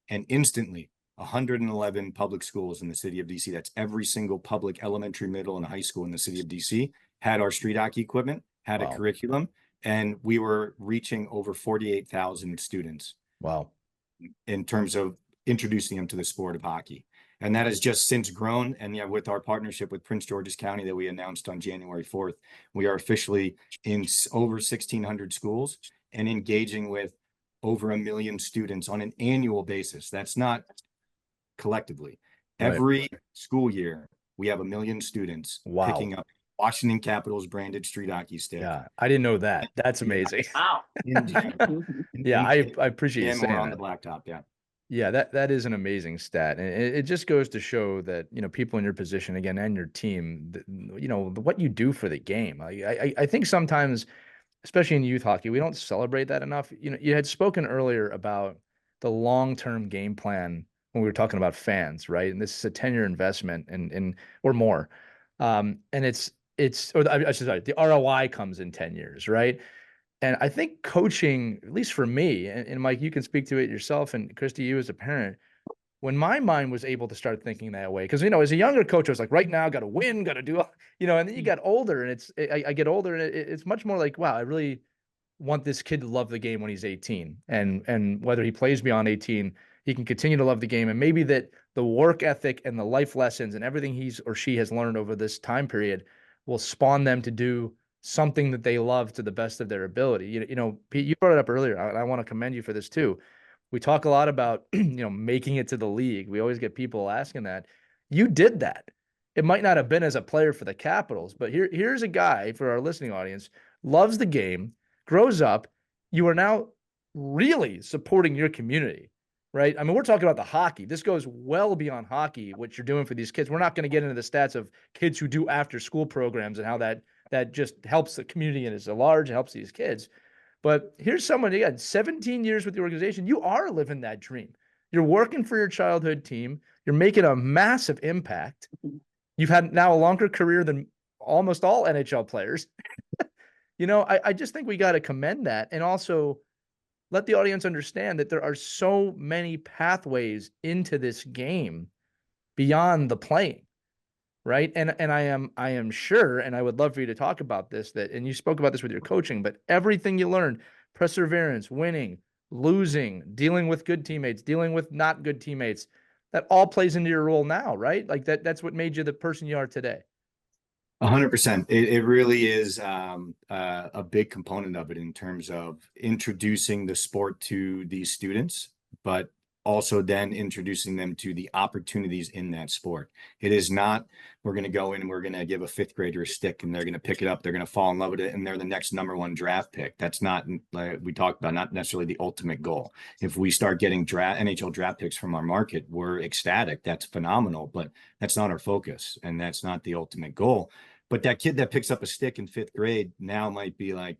C: and instantly 111 public schools in the city of DC, that's every single public elementary, middle, and high school in the city of DC, had our street hockey equipment, had
B: Wow.
C: a curriculum, and we were reaching over 48,000 students.
B: Wow.
C: In terms of introducing them to the sport of hockey. And that has just since grown. And yeah, with our partnership with Prince George's County that we announced on January 4th, we are officially in over 1,600 schools and engaging with over 1 million students on an annual basis. That's not collectively.
B: Right.
C: Every school year, we have 1 million students
B: Wow.
C: picking up Washington Capitals branded street hockey stick.
B: Yeah, I didn't know that. That's
C: Yeah.
B: amazing.
A: Wow.
B: Yeah, I appreciate you
C: And
B: saying
C: we're on
B: that.
C: the blacktop. Yeah.
B: Yeah, that is an amazing stat, and it just goes to show that, you know, people in your position again and your team, you know, what you do for the game. I think sometimes, especially in youth hockey, we don't celebrate that enough. You know, you had spoken earlier about the long-term game plan when we were talking about fans, right? And this is a 10-year investment and or more. And or I should say the ROI comes in 10 years, right? And I think coaching, at least for me, and Mike, you can speak to it yourself, and Christy, you as a parent, when my mind was able to start thinking that way, because, you know, as a younger coach, I was like, right now, got to win, got to do, you know, and then you get older, and I get older, and it's much more like, wow, I really want this kid to love the game when he's 18, and whether he plays beyond 18, he can continue to love the game, and maybe that the work ethic and the life lessons and everything he's or she has learned over this time period will spawn them to do something that they love to the best of their ability. You know, Pete, you brought it up earlier. I want to commend you for this too. We talk a lot about, you know, making it to the league. We always get people asking that. You did that. It might not have been as a player for the Capitals, but here's a guy for our listening audience, loves the game, grows up. You are now really supporting your community, right? I mean, we're talking about the hockey. This goes well beyond hockey, what you're doing for these kids. We're not going to get into the stats of kids who do after school programs and how that just helps the community and is a large, helps these kids. But here's someone, you got 17 years with the organization. You are living that dream. You're working for your childhood team. You're making a massive impact. You've had now a longer career than almost all NHL players. You know, I just think we got to commend that, and also let the audience understand that there are so many pathways into this game beyond the playing. Right. And I am sure, and I would love for you to talk about this, that, and you spoke about this with your coaching, but everything you learned, perseverance, winning, losing, dealing with good teammates, dealing with not good teammates, that all plays into your role now, right? Like that's what made you the person you are today.
C: 100%. It really is a big component of it in terms of introducing the sport to these students, but also then introducing them to the opportunities in that sport. It is not, we're going to go in and we're going to give a fifth grader a stick and they're going to pick it up, they're going to fall in love with it, and they're the next #1 draft pick. That's not, like we talked about, not necessarily the ultimate goal. If we start getting NHL draft picks from our market, we're ecstatic. That's phenomenal, but that's not our focus, and that's not the ultimate goal. But that kid that picks up a stick in 5th grade now might be like,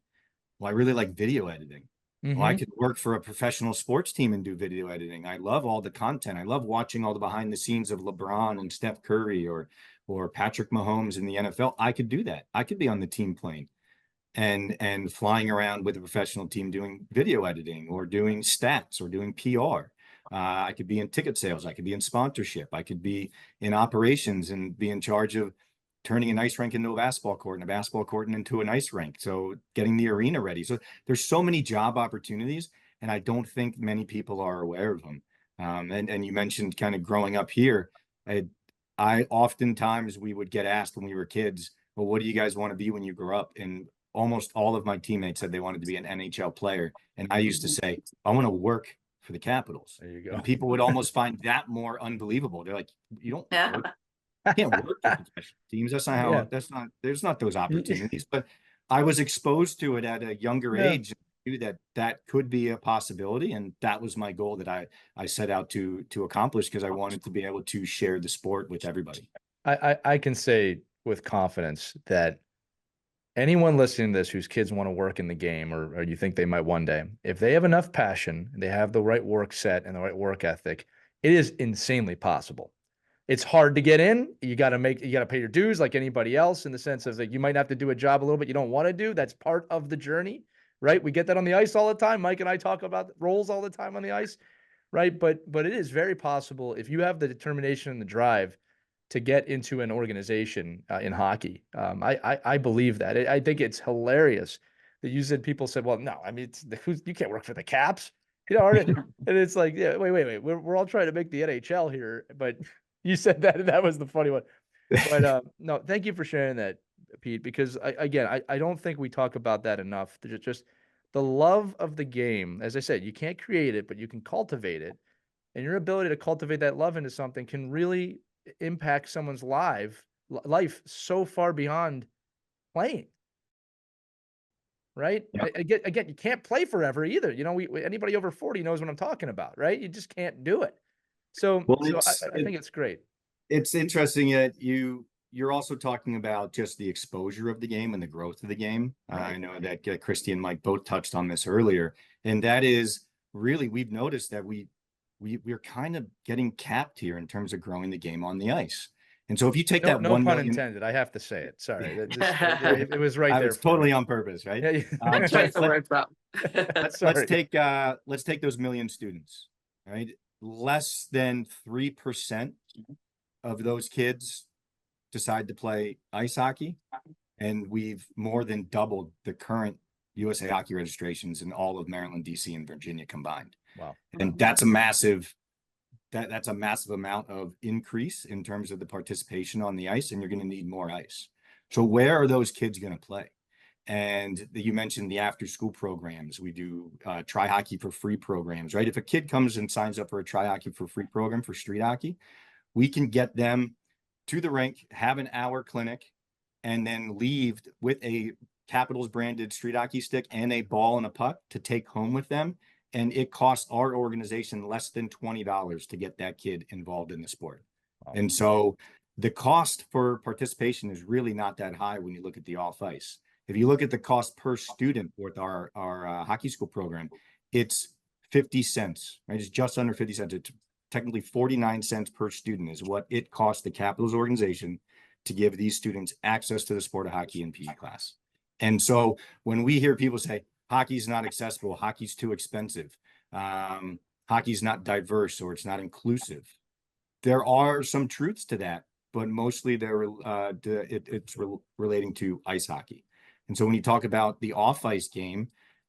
C: well, I really like video editing. Well, I could work for a professional sports team and do video editing. I love all the content. I love watching all the behind the scenes of LeBron and Steph Curry or Patrick Mahomes in the NFL. I could do that. I could be on the team plane and flying around with a professional team doing video editing or doing stats or doing PR. I could be in ticket sales. I could be in sponsorship. I could be in operations and be in charge of turning an ice rink into a basketball court and a basketball court into an ice rink. So getting the arena ready. So there's so many job opportunities, and I don't think many people are aware of them. And you mentioned kind of growing up here. I oftentimes we would get asked when we were kids, well, what do you guys want to be when you grow up? And almost all of my teammates said they wanted to be an NHL player. And I used to say, I want to work for the Capitals.
B: There you go.
C: And people would almost find that more unbelievable. They're like, you don't work, you can't work for professional teams. That's not how, there's not those opportunities. But I was exposed to it at a younger age, knew that could be a possibility. And that was my goal that I set out to accomplish, because I wanted to be able to share the sport with everybody.
B: I can say with confidence that anyone listening to this whose kids want to work in the game, or you think they might one day, if they have enough passion, they have the right work set and the right work ethic, it is insanely possible. It's hard to get in. You got to pay your dues like anybody else, in the sense of, like, you might have to do a job a little bit you don't want to do. That's part of the journey, right? We get that on the ice all the time. Mike and I talk about roles all the time on the ice, right? But it is very possible, if you have the determination and the drive to get into an organization in hockey. I believe that. I think it's hilarious that you said, people said, well, no, I mean, you can't work for the Caps, you know, and it's like, yeah, wait, we're all trying to make the NHL here, but you said that was the funny one. But no, thank you for sharing that, Pete, because I don't think we talk about that enough. There's just the love of the game. As I said, you can't create it, but you can cultivate it. And your ability to cultivate that love into something can really impact someone's life so far beyond playing. Right.
C: Yeah.
B: Again, you can't play forever either. You know, anybody over 40 knows what I'm talking about, right? You just can't do it. So,
C: Well,
B: I think it's great.
C: It's interesting that you're also talking about just the exposure of the game and the growth of the game.
B: Right.
C: I know that Christy and Mike both touched on this earlier, and that is really, we've noticed that we're kind of getting capped here in terms of growing the game on the ice. And so if you take that
B: No
C: 1
B: pun
C: million,
B: intended. I have to say it. Sorry. It was right there.
C: it's totally on purpose, right?
B: Yeah,
A: That's right, the word from.
C: Let's take those million students, right? Less than 3% of those kids decide to play ice hockey, and we've more than doubled the current USA Hockey registrations in all of Maryland, DC, and Virginia combined.
B: Wow.
C: And that's a massive amount of increase in terms of the participation on the ice, and you're going to need more ice. So where are those kids going to play? And you mentioned the after school programs. We do Try Hockey for Free programs, right? If a kid comes and signs up for a Try Hockey for Free program for street hockey, we can get them to the rink, have an hour clinic, and then leave with a Capitals branded street hockey stick and a ball and a puck to take home with them. And it costs our organization less than $20 to get that kid involved in the sport. Wow. And so the cost for participation is really not that high when you look at the off ice. If you look at the cost per student with our hockey school program, it's 50 cents, right? It's just under 50 cents. It's technically 49 cents per student is what it costs the Capitals organization to give these students access to the sport of hockey in PE class. And so when we hear people say, hockey's not accessible, hockey's too expensive, hockey's not diverse, or it's not inclusive, there are some truths to that, but mostly it's relating to ice hockey. And so when you talk about the off-ice game,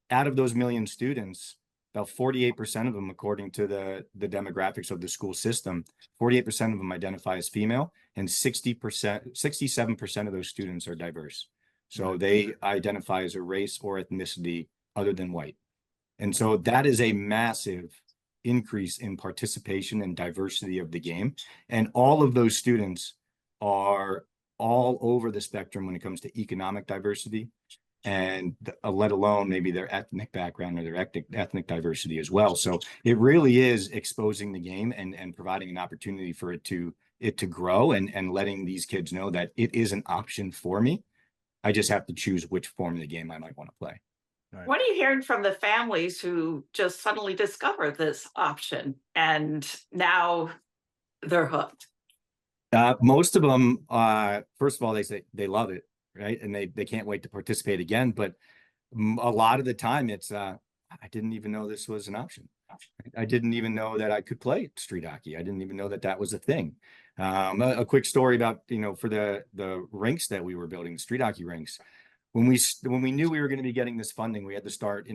C: out of those million students, about 48% of them, according to the demographics of the school system, 48% of them identify as female, and 67% of those students are diverse. So they identify as a race or ethnicity other than white. And so that is a massive increase in participation and diversity of the game. And all of those students are all over the spectrum when it comes to economic diversity, and let alone maybe their ethnic background or their ethnic diversity as well. So it really is exposing the game and providing an opportunity for it to grow, and letting these kids know that it is an option for me. I just have to choose which form of the game I might want to play.
A: Right. What are you hearing from the families who just suddenly discovered this option and now they're hooked?
C: Most of them, first of all, they say they love it, right? And they can't wait to participate again. But a lot of the time it's, I didn't even know this was an option. I didn't even know that I could play street hockey. I didn't even know that that was a thing. A quick story about, for the rinks that we were building, the street hockey rinks. When we knew we were going to be getting this funding, we had to start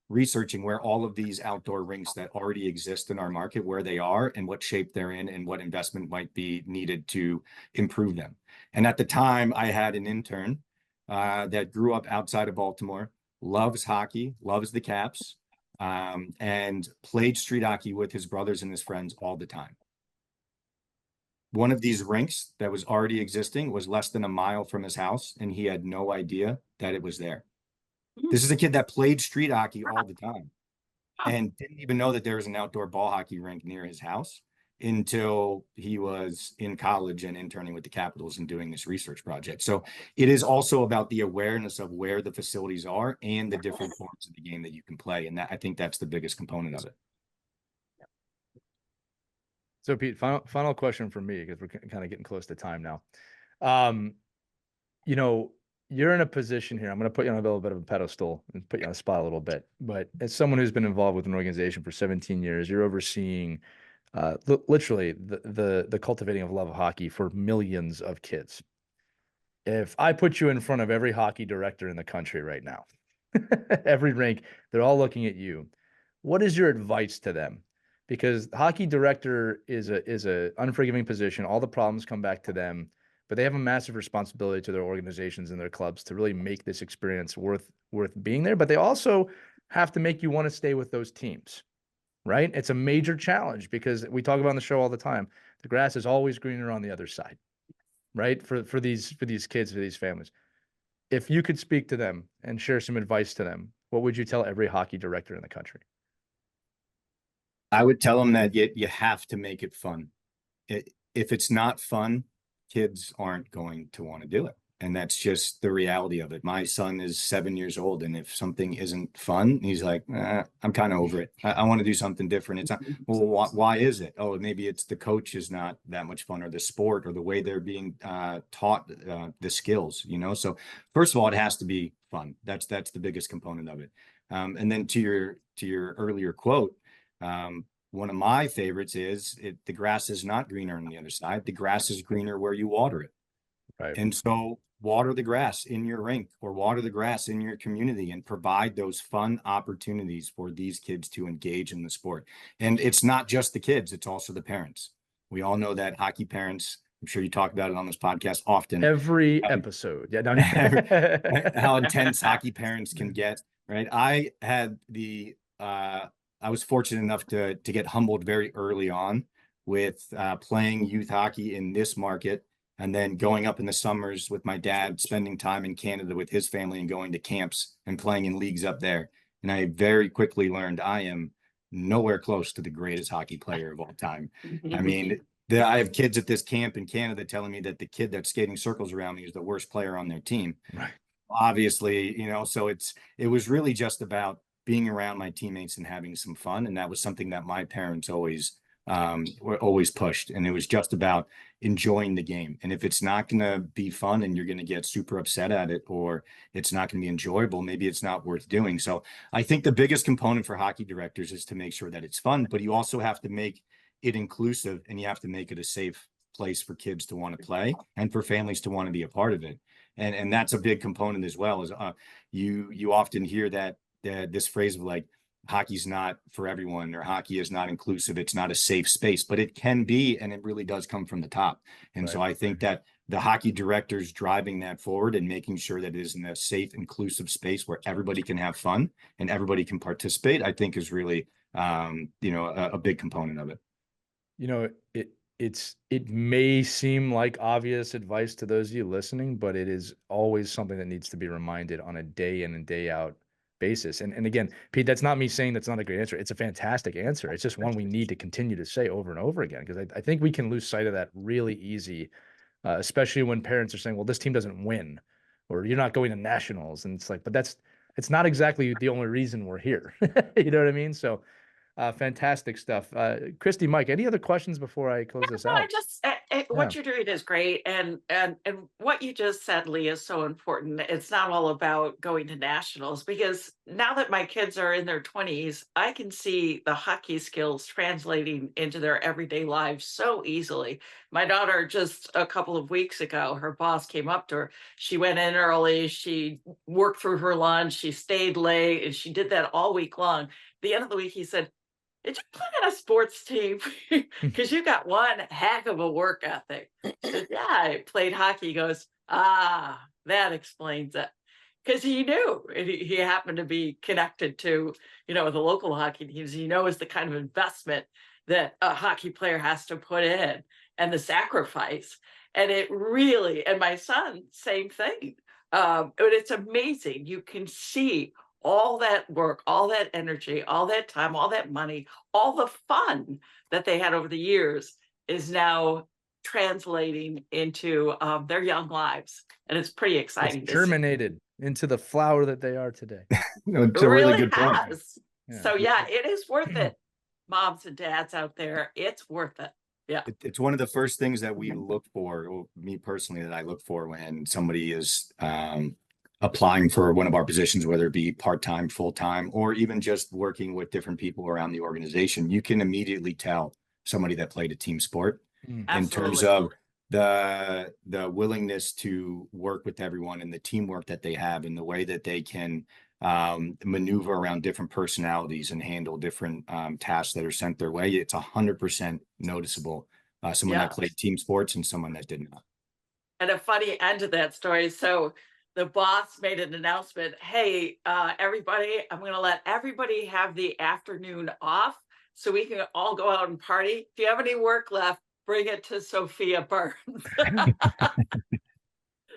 C: researching where all of these outdoor rinks that already exist in our market, where they are and what shape they're in and what investment might be needed to improve them. And at the time, I had an intern that grew up outside of Baltimore, loves hockey, loves the Caps, and played street hockey with his brothers and his friends all the time. One of these rinks that was already existing was less than a mile from his house, and he had no idea that it was there. This is a kid that played street hockey all the time and didn't even know that there was an outdoor ball hockey rink near his house until he was in college and interning with the Capitals and doing this research project. So it is also about the awareness of where the facilities are and the different forms of the game that you can play. And I think that's the biggest component of it.
B: So Pete, final question for me, because we're kind of getting close to time now. You're in a position here. I'm going to put you on a little bit of a pedestal and put you on a spot a little bit. But as someone who's been involved with an organization for 17 years, you're overseeing literally the cultivating of love of hockey for millions of kids. If I put you in front of every hockey director in the country right now, every rink, they're all looking at you. What is your advice to them? Because hockey director is a unforgiving position. All the problems come back to them, but they have a massive responsibility to their organizations and their clubs to really make this experience worth being there. But they also have to make you want to stay with those teams, right? It's a major challenge because we talk about on the show all the time. The grass is always greener on the other side, right? For these kids, for these families. If you could speak to them and share some advice to them, what would you tell every hockey director in the country?
C: I would tell them that you have to make it fun. If it's not fun, kids aren't going to want to do it. And that's just the reality of it. My son is 7 years old, and if something isn't fun, he's like, I'm kind of over it. I want to do something different. It's not, well, why is it? Oh, maybe it's the coach is not that much fun, or the sport, or the way they're being taught the skills, you know? So first of all, it has to be fun. That's the biggest component of it. And then to your earlier quote, one of my favorites is the grass is not greener on the other side. The grass is greener where you water it.
B: Right.
C: And so water the grass in your rink, or water the grass in your community, and provide those fun opportunities for these kids to engage in the sport. And it's not just the kids, it's also the parents. We all know that hockey parents, I'm sure you talk about it on this podcast often.
B: Every episode. Yeah, no.
C: How intense hockey parents can get, right? I was fortunate enough to get humbled very early on with playing youth hockey in this market, and then going up in the summers with my dad, spending time in Canada with his family, and going to camps and playing in leagues up there. And I very quickly learned I am nowhere close to the greatest hockey player of all time. I mean, I have kids at this camp in Canada telling me that the kid that's skating circles around me is the worst player on their team.
B: Right.
C: Obviously, you know, so it was really just about being around my teammates and having some fun. And that was something that my parents were always pushed. And it was just about enjoying the game. And if it's not going to be fun and you're going to get super upset at it, or it's not going to be enjoyable, maybe it's not worth doing. So I think the biggest component for hockey directors is to make sure that it's fun, but you also have to make it inclusive, and you have to make it a safe place for kids to want to play and for families to want to be a part of it. And that's a big component as well. Is you often hear that this phrase of like, hockey's not for everyone, or hockey is not inclusive, it's not a safe space, but it can be, and it really does come from the top. And so I think that the hockey directors driving that forward and making sure that it is in a safe, inclusive space where everybody can have fun and everybody can participate, I think is really a big component of it.
B: You know, it may seem like obvious advice to those of you listening, but it is always something that needs to be reminded on a day in and day out basis. And again, Pete, that's not me saying that's not a great answer. It's a fantastic answer. It's just one we need to continue to say over and over again, because I think we can lose sight of that really easy, especially when parents are saying, well, this team doesn't win, or you're not going to nationals. And it's like, but it's not exactly the only reason we're here. You know what I mean? So fantastic stuff. Christy, Mike, any other questions before I close this out?
A: I just what you're doing is great, and what you just said, Lee, is so important. It's not all about going to nationals, because now that my kids are in their 20s, I can see the hockey skills translating into their everyday lives so easily. My daughter, just a couple of weeks ago, her boss came up to her. She went in early, she worked through her lunch, she stayed late, and she did that all week long. At the end of the week, he said, did you play on a sports team? Because you got one heck of a work ethic. Said, yeah, I played hockey. He goes, that explains it. Because he knew, and he happened to be connected to, the local hockey teams. He knows the kind of investment that a hockey player has to put in, and the sacrifice. And it really, and my son, same thing. But it's amazing. You can see all that work, all that energy, all that time, all that money, all the fun that they had over the years is now translating into their young lives. And it's pretty exciting.
B: It's germinated into the flower that they are today.
C: It's a really good point.
A: Yeah. So yeah, it is worth it. Moms and dads out there, it's worth it. Yeah.
C: It's one of the first things that we look for, or me personally, that I look for when somebody is applying for one of our positions, whether it be part-time, full-time, or even just working with different people around the organization. You can immediately tell somebody that played a team sport in terms of the willingness to work with everyone, and the teamwork that they have, and the way that they can maneuver around different personalities and handle different tasks that are sent their way. It's 100% noticeable. Someone that played team sports and someone that did not.
A: And a funny end to that story. So the boss made an announcement, hey, everybody, I'm going to let everybody have the afternoon off so we can all go out and party. If you have any work left, bring it to Sophia Burns.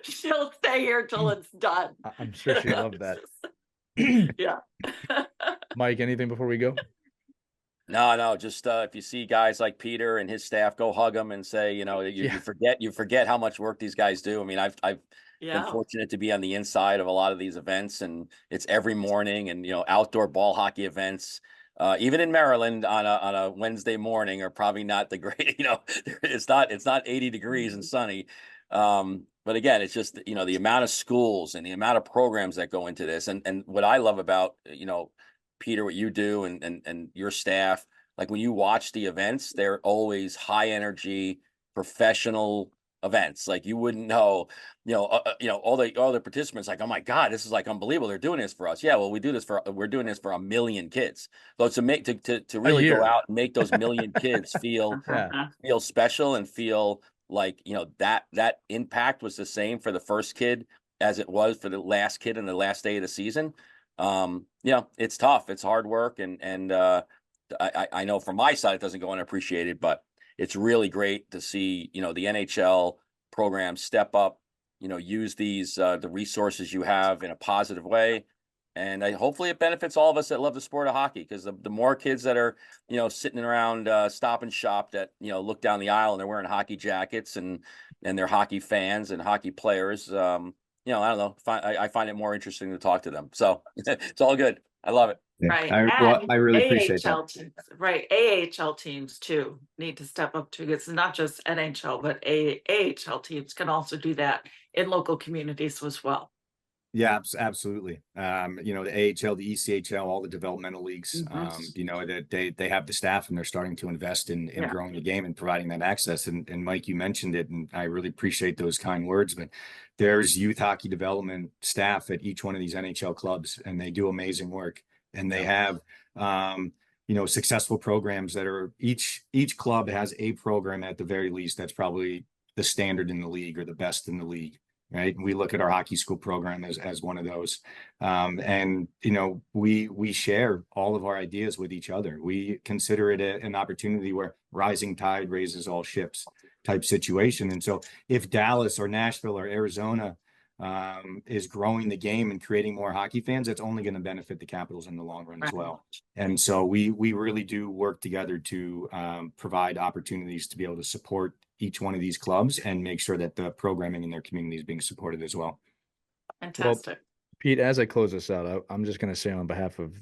A: She'll stay here till it's done.
B: I'm sure she'd love that.
A: Yeah.
B: Mike, anything before we go?
D: No, just if you see guys like Peter and his staff, go hug them and say, you forget how much work these guys do. I mean, I've been fortunate to be on the inside of a lot of these events, and it's every morning, and outdoor ball hockey events. Even in Maryland on a Wednesday morning are probably not the great. It's not 80 degrees and sunny. But again, it's just the amount of schools and the amount of programs that go into this, and what I love about Peter, what you do and your staff, like when you watch the events, they're always high energy, professional events. Like you wouldn't know, all the participants like, oh my God, this is like unbelievable. They're doing this for us. Yeah, well, we're doing this for 1 million kids. So to really go out and make those million kids feel special and feel like, that impact was the same for the first kid as it was for the last kid in the last day of the season. It's tough. It's hard work. And I know from my side, it doesn't go unappreciated, but it's really great to see, the NHL program step up, use these, the resources you have in a positive way. And hopefully it benefits all of us that love the sport of hockey, because the more kids that are, sitting around Stop and Shop that, look down the aisle and they're wearing hockey jackets and they're hockey fans and hockey players, I don't know. I find it more interesting to talk to them. So it's all good. I love it.
A: Right.
C: I really appreciate that.
A: Teams, right. AHL teams too need to step up too. It's not just NHL, but AHL teams can also do that in local communities as well.
C: Yeah, absolutely. The AHL, the ECHL, all the developmental leagues, that they have the staff and they're starting to invest in growing the game and providing that access. And Mike, you mentioned it, and I really appreciate those kind words, but there's youth hockey development staff at each one of these NHL clubs, and they do amazing work. And they have, successful programs that are each club has a program at the very least that's probably the standard in the league or the best in the league. Right. And we look at our hockey school program as one of those. We share all of our ideas with each other. We consider it an opportunity where rising tide raises all ships type situation. And so if Dallas or Nashville or Arizona is growing the game and creating more hockey fans, that's only going to benefit the Capitals in the long run as well. And so we really do work together to provide opportunities to be able to support each one of these clubs and make sure that the programming in their community is being supported as well.
A: Fantastic.
B: Well, Pete, as I close this out, I'm just going to say on behalf of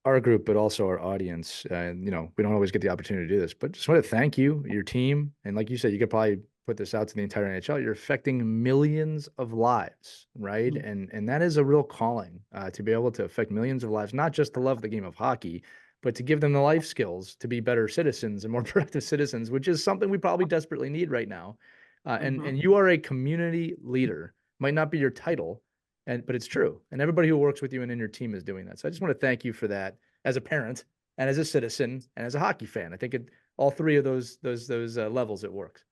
B: our group, but also our audience, we don't always get the opportunity to do this, but just want to thank you, your team. And like you said, you could probably put this out to the entire NHL. You're affecting millions of lives, right? Mm-hmm. And that is a real calling to be able to affect millions of lives, not just to love the game of hockey, but to give them the life skills to be better citizens and more productive citizens, which is something we probably desperately need right now. And you are a community leader. Might not be your title, but it's true. And everybody who works with you and in your team is doing that. So I just want to thank you for that as a parent and as a citizen and as a hockey fan. I think all three of those levels it works.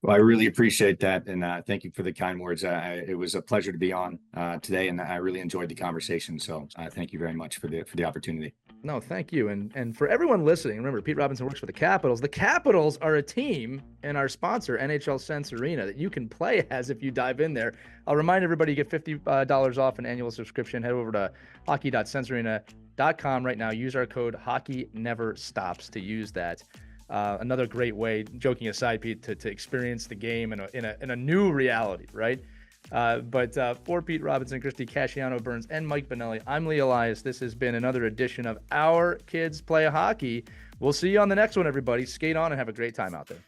C: Well, I really appreciate that. And thank you for the kind words. It was a pleasure to be on today, and I really enjoyed the conversation. So thank you very much for the opportunity.
B: No, thank you. And for everyone listening, remember, Pete Robinson works for the Capitals. The Capitals are a team and our sponsor, NHL Sense Arena, that you can play as if you dive in there. I'll remind everybody, you get $50 off an annual subscription. Head over to hockey.sensearena.com right now. Use our code HOCKEYNEVERSTOPS to use that. Another great way, joking aside, Pete, to experience the game in a new reality, right? But for Pete Robinson, Christy Casciano Burns, and Mike Benelli, I'm Lee Elias. This has been another edition of Our Kids Play Hockey. We'll see you on the next one, everybody. Skate on and have a great time out there.